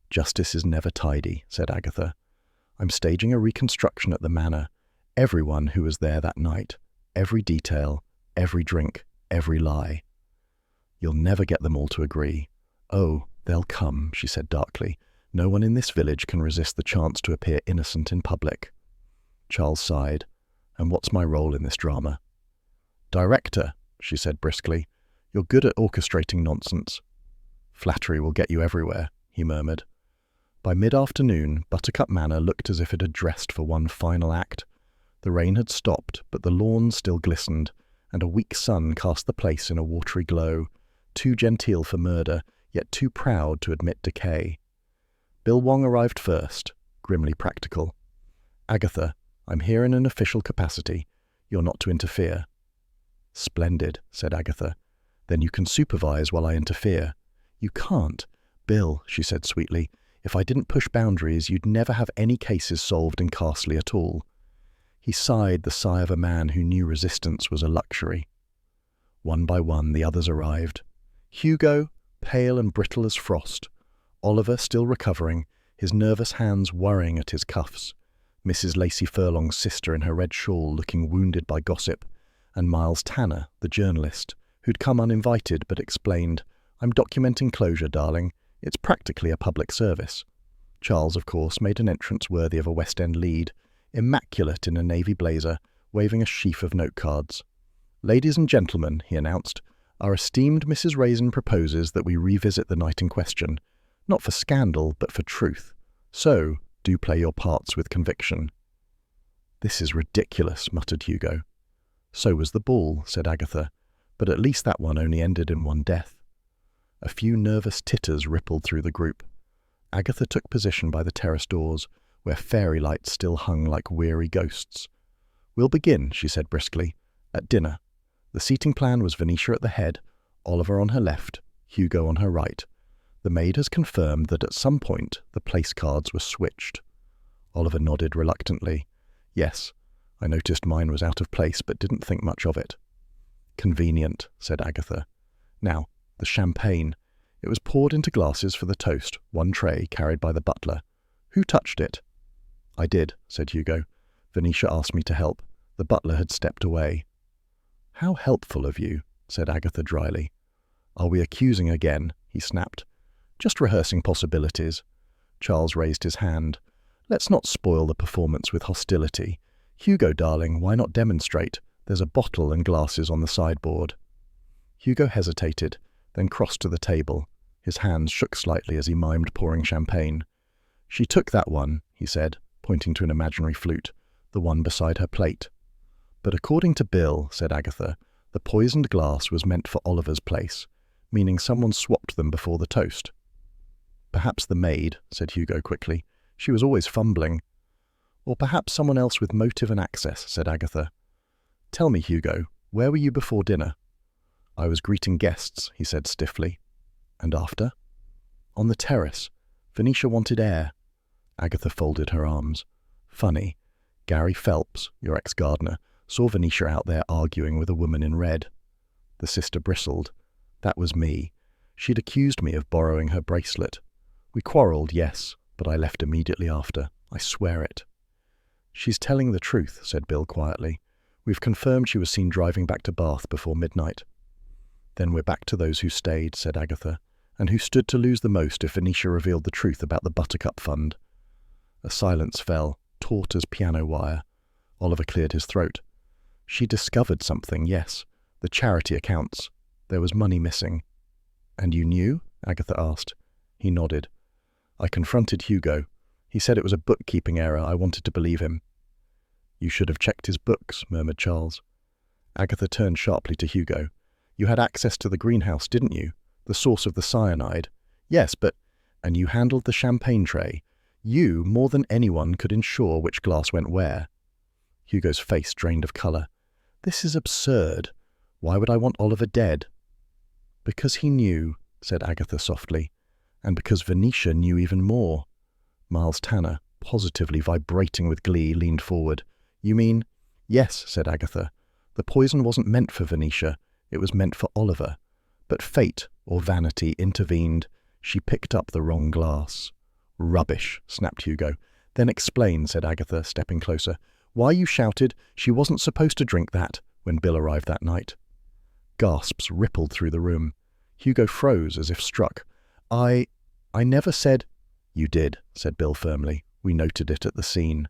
"Justice is never tidy," said Agatha. "I'm staging a reconstruction at the manor. Everyone who was there that night. Every detail, every drink, every lie." "You'll never get them all to agree." "Oh, they'll come," she said darkly. "No one in this village can resist the chance to appear innocent in public." Charles sighed. "And what's my role in this drama?" "Director," she said briskly. "You're good at orchestrating nonsense." "Flattery will get you everywhere," he murmured. By mid-afternoon, Buttercup Manor looked as if it had dressed for one final act. The rain had stopped, but the lawns still glistened, and a weak sun cast the place in a watery glow, too genteel for murder, yet too proud to admit decay. Bill Wong arrived first, grimly practical. "Agatha, I'm here in an official capacity. You're not to interfere." "Splendid," said Agatha. "Then you can supervise while I interfere." "You can't." "Bill," she said sweetly, "if I didn't push boundaries, you'd never have any cases solved in Carsley at all." He sighed, the sigh of a man who knew resistance was a luxury. One by one, the others arrived. Hugo, pale and brittle as frost. Oliver, still recovering, his nervous hands worrying at his cuffs. Mrs. Lacey Furlong's sister in her red shawl, looking wounded by gossip. And Miles Tanner, the journalist, who'd come uninvited but explained, "I'm documenting closure, darling. It's practically a public service." Charles, of course, made an entrance worthy of a West End lead, immaculate in a navy blazer, waving a sheaf of note cards. "Ladies and gentlemen," he announced, "our esteemed Mrs. Raisin proposes that we revisit the night in question, not for scandal, but for truth. So, do play your parts with conviction." "This is ridiculous," muttered Hugo. "So was the ball," said Agatha, "but at least that one only ended in one death." A few nervous titters rippled through the group. Agatha took position by the terrace doors, where fairy lights still hung like weary ghosts. "We'll begin," she said briskly, "at dinner." The seating plan was Venetia at the head, Oliver on her left, Hugo on her right. The maid has confirmed that at some point the place cards were switched. Oliver nodded reluctantly. "Yes, I noticed mine was out of place but didn't think much of it." "Convenient," said Agatha. "Now, the champagne. It was poured into glasses for the toast, one tray carried by the butler. Who touched it?" "I did," said Hugo. "Venetia asked me to help. The butler had stepped away." "How helpful of you," said Agatha dryly. "Are we accusing again?" he snapped. "Just rehearsing possibilities." Charles raised his hand. "Let's not spoil the performance with hostility. Hugo, darling, why not demonstrate? There's a bottle and glasses on the sideboard." Hugo hesitated, then crossed to the table. His hands shook slightly as he mimed pouring champagne. "She took that one," he said, pointing to an imaginary flute, the one beside her plate. "But according to Bill," said Agatha, "the poisoned glass was meant for Oliver's place, meaning someone swapped them before the toast." "Perhaps the maid," said Hugo quickly. "She was always fumbling." "Or perhaps someone else with motive and access," said Agatha. "Tell me, Hugo, where were you before dinner?" "I was greeting guests," he said stiffly. "And after?" "On the terrace. Venetia wanted air." Agatha folded her arms. "Funny. Gary Phelps, your ex-gardener, saw Venetia out there arguing with a woman in red. The sister bristled. That was me. She'd accused me of borrowing her bracelet. We quarrelled, yes, but I left immediately after. I swear it. She's telling the truth, said Bill quietly. We've confirmed she was seen driving back to Bath before midnight. Then we're back to those who stayed, said Agatha, and who stood to lose the most if Venetia revealed the truth about the Buttercup Fund. A silence fell, taut as piano wire. Oliver cleared his throat. She discovered something, yes. The charity accounts. There was money missing. And you knew? Agatha asked. He nodded. I confronted Hugo. He said it was a bookkeeping error. I wanted to believe him. You should have checked his books, murmured Charles. Agatha turned sharply to Hugo. You had access to the greenhouse, didn't you? The source of the cyanide. Yes, but... And you handled the champagne tray. You, more than anyone, could ensure which glass went where. Hugo's face drained of colour. This is absurd. Why would I want Oliver dead? Because he knew, said Agatha softly, and because Venetia knew even more. Miles Tanner, positively vibrating with glee, leaned forward. You mean? Yes, said Agatha. The poison wasn't meant for Venetia. It was meant for Oliver. But fate, or vanity, intervened. She picked up the wrong glass. Rubbish, snapped Hugo. Then explain, said Agatha, stepping closer, why you shouted she wasn't supposed to drink that when Bill arrived that night. Gasps rippled through the room. Hugo froze as if struck. I never said... You did, said Bill firmly. We noted it at the scene.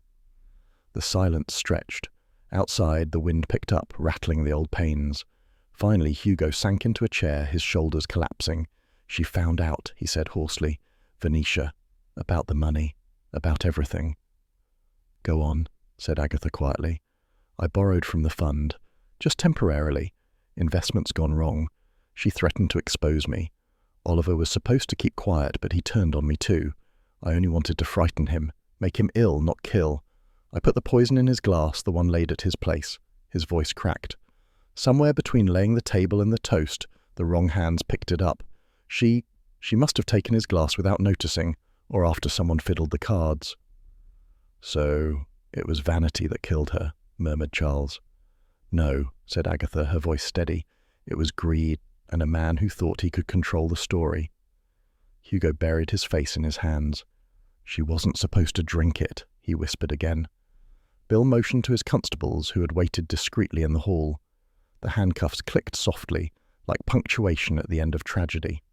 The silence stretched. Outside, the wind picked up, rattling the old panes. Finally, Hugo sank into a chair, his shoulders collapsing. She found out, he said hoarsely. Venetia. About the money. About everything. Go on, said Agatha quietly. I borrowed from the fund. Just temporarily. Investment's gone wrong. She threatened to expose me. Oliver was supposed to keep quiet, but he turned on me too. I only wanted to frighten him, make him ill, not kill. I put the poison in his glass, the one laid at his place. His voice cracked. Somewhere between laying the table and the toast, the wrong hands picked it up. She must have taken his glass without noticing, or after someone fiddled the cards. So it was vanity that killed her, murmured Charles. No, said Agatha, her voice steady. It was greed, and a man who thought he could control the story. Hugo buried his face in his hands. She wasn't supposed to drink it, he whispered again. Bill motioned to his constables, who had waited discreetly in the hall. The handcuffs clicked softly, like punctuation at the end of tragedy.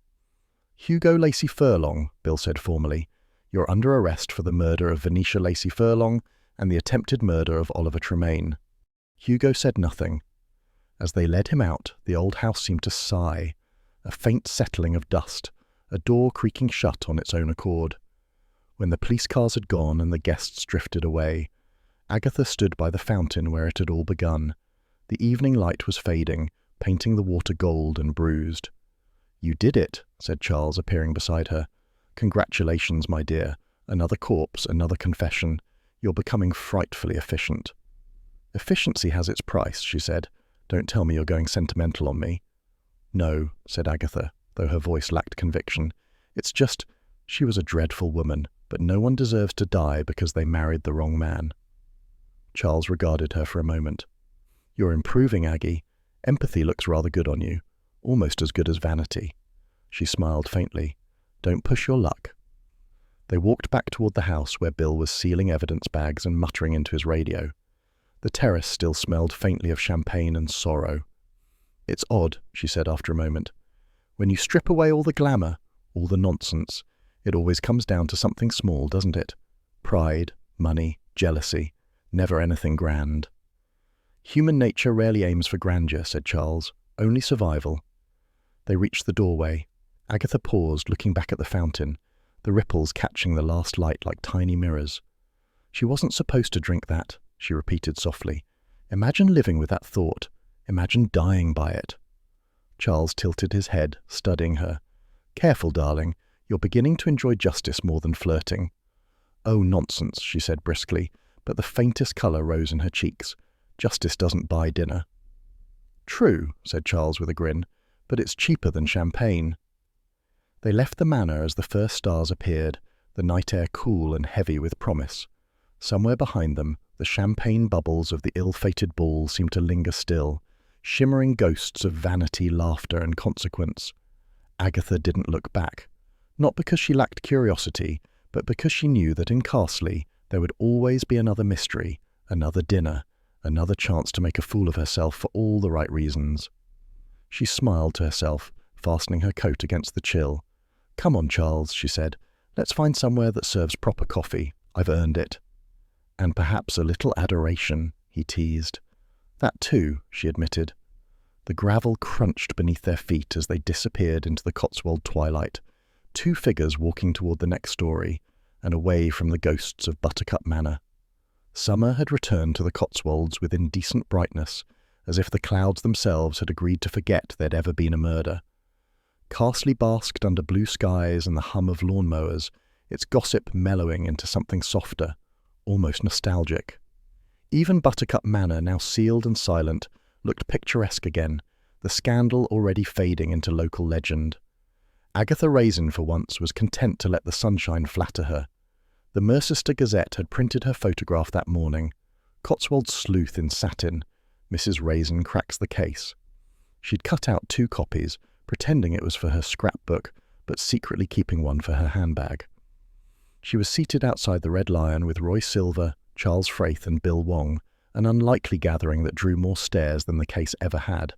Hugo Lacey Furlong, Bill said formally, you're under arrest for the murder of Venetia Lacey Furlong and the attempted murder of Oliver Tremaine. Hugo said nothing. As they led him out, the old house seemed to sigh, a faint settling of dust, a door creaking shut on its own accord. When the police cars had gone and the guests drifted away, Agatha stood by the fountain where it had all begun. The evening light was fading, painting the water gold and bruised. You did it, said Charles, appearing beside her. Congratulations, my dear. Another corpse, another confession. You're becoming frightfully efficient. Efficiency has its price, she said. Don't tell me you're going sentimental on me. No, said Agatha, though her voice lacked conviction. It's just, she was a dreadful woman, but no one deserves to die because they married the wrong man. Charles regarded her for a moment. You're improving, Aggie. Empathy looks rather good on you, almost as good as vanity. She smiled faintly. Don't push your luck. They walked back toward the house where Bill was sealing evidence bags and muttering into his radio. The terrace still smelled faintly of champagne and sorrow. It's odd, she said after a moment. When you strip away all the glamour, all the nonsense, it always comes down to something small, doesn't it? Pride, money, jealousy, never anything grand. Human nature rarely aims for grandeur, said Charles. Only survival. They reached the doorway. Agatha paused, looking back at the fountain, the ripples catching the last light like tiny mirrors. She wasn't supposed to drink that, she repeated softly. Imagine living with that thought. Imagine dying by it. Charles tilted his head, studying her. Careful, darling. You're beginning to enjoy justice more than flirting. Oh, nonsense, she said briskly, but the faintest colour rose in her cheeks. Justice doesn't buy dinner. True, said Charles with a grin, but it's cheaper than champagne. They left the manor as the first stars appeared, the night air cool and heavy with promise. Somewhere behind them, The champagne bubbles of the ill-fated ball seemed to linger still, shimmering ghosts of vanity, laughter, and consequence. Agatha didn't look back, not because she lacked curiosity, but because she knew that in Carsley there would always be another mystery, another dinner, another chance to make a fool of herself for all the right reasons. She smiled to herself, fastening her coat against the chill. "Come on, Charles," she said. "Let's find somewhere that serves proper coffee. I've earned it." "And perhaps a little adoration," he teased. "That too," she admitted. The gravel crunched beneath their feet as they disappeared into the Cotswold twilight, two figures walking toward the next story, and away from the ghosts of Buttercup Manor. Summer had returned to the Cotswolds with indecent brightness, as if the clouds themselves had agreed to forget there'd ever been a murder. Carsley basked under blue skies and the hum of lawn-mowers, its gossip mellowing into something softer, almost nostalgic. Even Buttercup Manor, now sealed and silent, looked picturesque again, the scandal already fading into local legend. Agatha Raisin, for once, was content to let the sunshine flatter her. The Mercester Gazette had printed her photograph that morning. Cotswold sleuth in satin. Mrs. Raisin cracks the case. She'd cut out 2 copies, pretending it was for her scrapbook, but secretly keeping one for her handbag. She was seated outside the Red Lion with Roy Silver, Charles Frayth and Bill Wong, an unlikely gathering that drew more stares than the case ever had.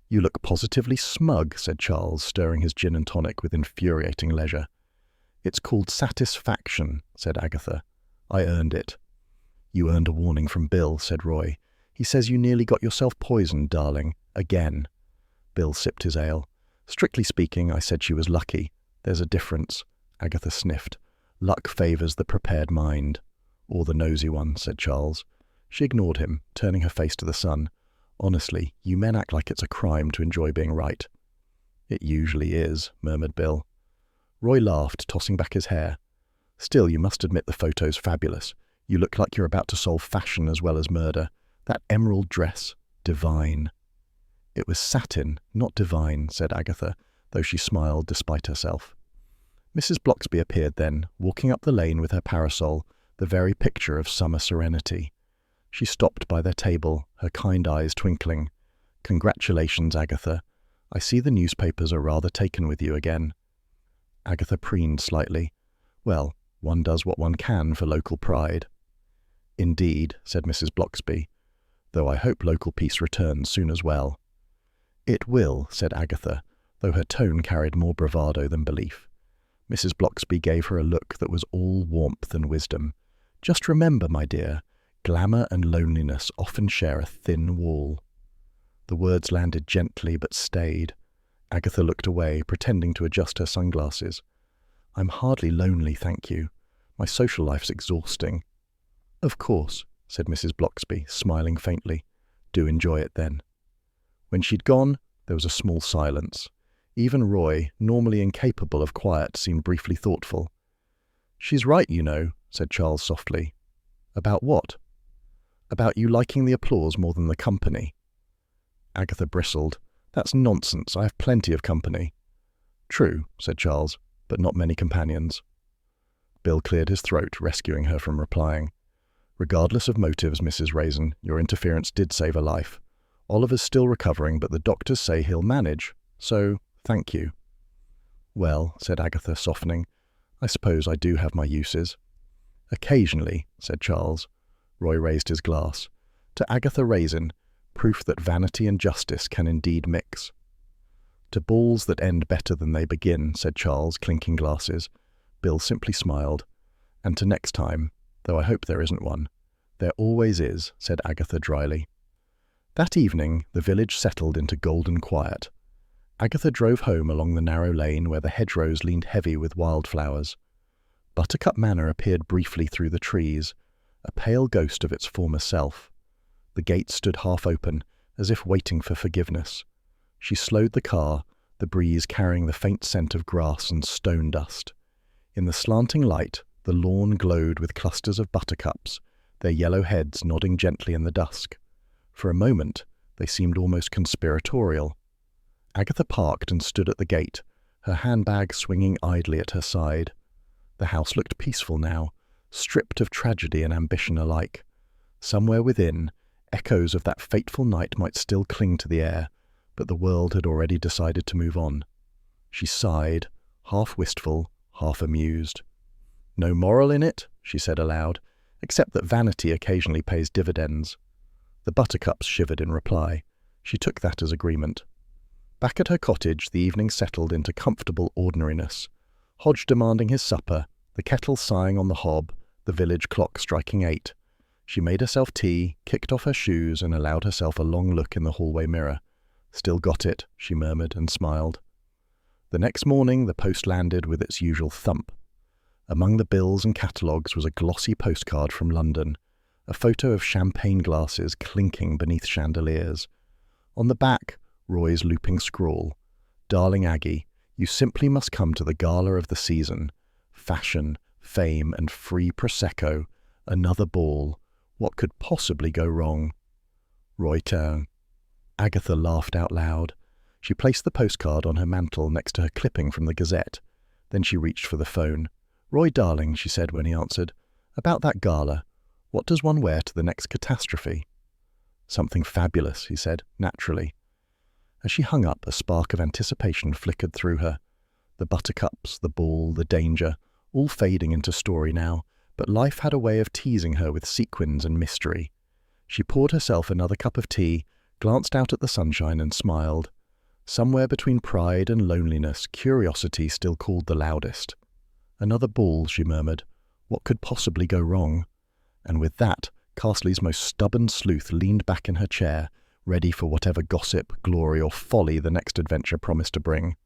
"You look positively smug," said Charles, stirring his gin and tonic with infuriating leisure. "It's called satisfaction," said Agatha. "I earned it." "You earned a warning from Bill," said Roy. "He says you nearly got yourself poisoned, darling. Again." Bill sipped his ale. "Strictly speaking, I said she was lucky. There's a difference." Agatha sniffed. "Luck favours the prepared mind." "Or the nosy one," said Charles. She ignored him, turning her face to the sun. "Honestly, you men act like it's a crime to enjoy being right." "It usually is," murmured Bill. Roy laughed, tossing back his hair. "Still, you must admit the photo's fabulous. You look like you're about to solve fashion as well as murder. That emerald dress, divine." "It was satin, not divine," said Agatha, though she smiled despite herself. Mrs. Bloxby appeared then, walking up the lane with her parasol, the very picture of summer serenity. She stopped by their table, her kind eyes twinkling. "Congratulations, Agatha. I see the newspapers are rather taken with you again." Agatha preened slightly. "Well, one does what one can for local pride." "Indeed," said Mrs. Bloxby, "though I hope local peace returns soon as well." "It will," said Agatha, though her tone carried more bravado than belief. Mrs. Bloxby gave her a look that was all warmth and wisdom. "Just remember, my dear, glamour and loneliness often share a thin wall." The words landed gently but stayed. Agatha looked away, pretending to adjust her sunglasses. "I'm hardly lonely, thank you. My social life's exhausting." "Of course," said Mrs. Bloxby, smiling faintly. "Do enjoy it then." When she'd gone, there was a small silence. Even Roy, normally incapable of quiet, seemed briefly thoughtful. "She's right, you know," said Charles softly. "About what?" "About you liking the applause more than the company." Agatha bristled. "That's nonsense. I have plenty of company." "True," said Charles, "but not many companions." Bill cleared his throat, rescuing her from replying. "Regardless of motives, Mrs. Raisin, your interference did save a life. Oliver's still recovering, but the doctors say he'll manage. So, thank you." "Well," said Agatha, softening, "I suppose I do have my uses." "Occasionally," said Charles. Roy raised his glass. "To Agatha Raisin, proof that vanity and justice can indeed mix." "To balls that end better than they begin," said Charles, clinking glasses. Bill simply smiled. "And to next time, though I hope there isn't one." "There always is," said Agatha dryly. That evening, the village settled into golden quiet. Agatha drove home along the narrow lane where the hedgerows leaned heavy with wildflowers. Buttercup Manor appeared briefly through the trees, a pale ghost of its former self. The gate stood half open, as if waiting for forgiveness. She slowed the car, the breeze carrying the faint scent of grass and stone dust. In the slanting light, the lawn glowed with clusters of buttercups, their yellow heads nodding gently in the dusk. For a moment, they seemed almost conspiratorial. Agatha parked and stood at the gate, her handbag swinging idly at her side. The house looked peaceful now, stripped of tragedy and ambition alike. Somewhere within, echoes of that fateful night might still cling to the air, but the world had already decided to move on. She sighed, half wistful, half amused. "No moral in it," she said aloud, "except that vanity occasionally pays dividends." The buttercups shivered in reply. She took that as agreement. Back at her cottage, the evening settled into comfortable ordinariness. Hodge demanding his supper, the kettle sighing on the hob, the village clock striking 8. She made herself tea, kicked off her shoes, and allowed herself a long look in the hallway mirror. "Still got it," she murmured and smiled. The next morning the post landed with its usual thump. Among the bills and catalogues was a glossy postcard from London, a photo of champagne glasses clinking beneath chandeliers. On the back, Roy's looping scrawl, "Darling Aggie, you simply must come to the gala of the season. Fashion, fame, and free Prosecco. Another ball. What could possibly go wrong?" Roy turned. Agatha laughed out loud. She placed the postcard on her mantel next to her clipping from the Gazette. Then she reached for the phone. "Roy, darling," she said when he answered, "about that gala. What does one wear to the next catastrophe?" "Something fabulous," he said, naturally. As she hung up, a spark of anticipation flickered through her. The buttercups, the ball, the danger, all fading into story now, but life had a way of teasing her with sequins and mystery. She poured herself another cup of tea, glanced out at the sunshine and smiled. Somewhere between pride and loneliness, curiosity still called the loudest. "Another ball," she murmured. "What could possibly go wrong?" And with that, Castley's most stubborn sleuth leaned back in her chair, ready for whatever gossip, glory, or folly the next adventure promised to bring.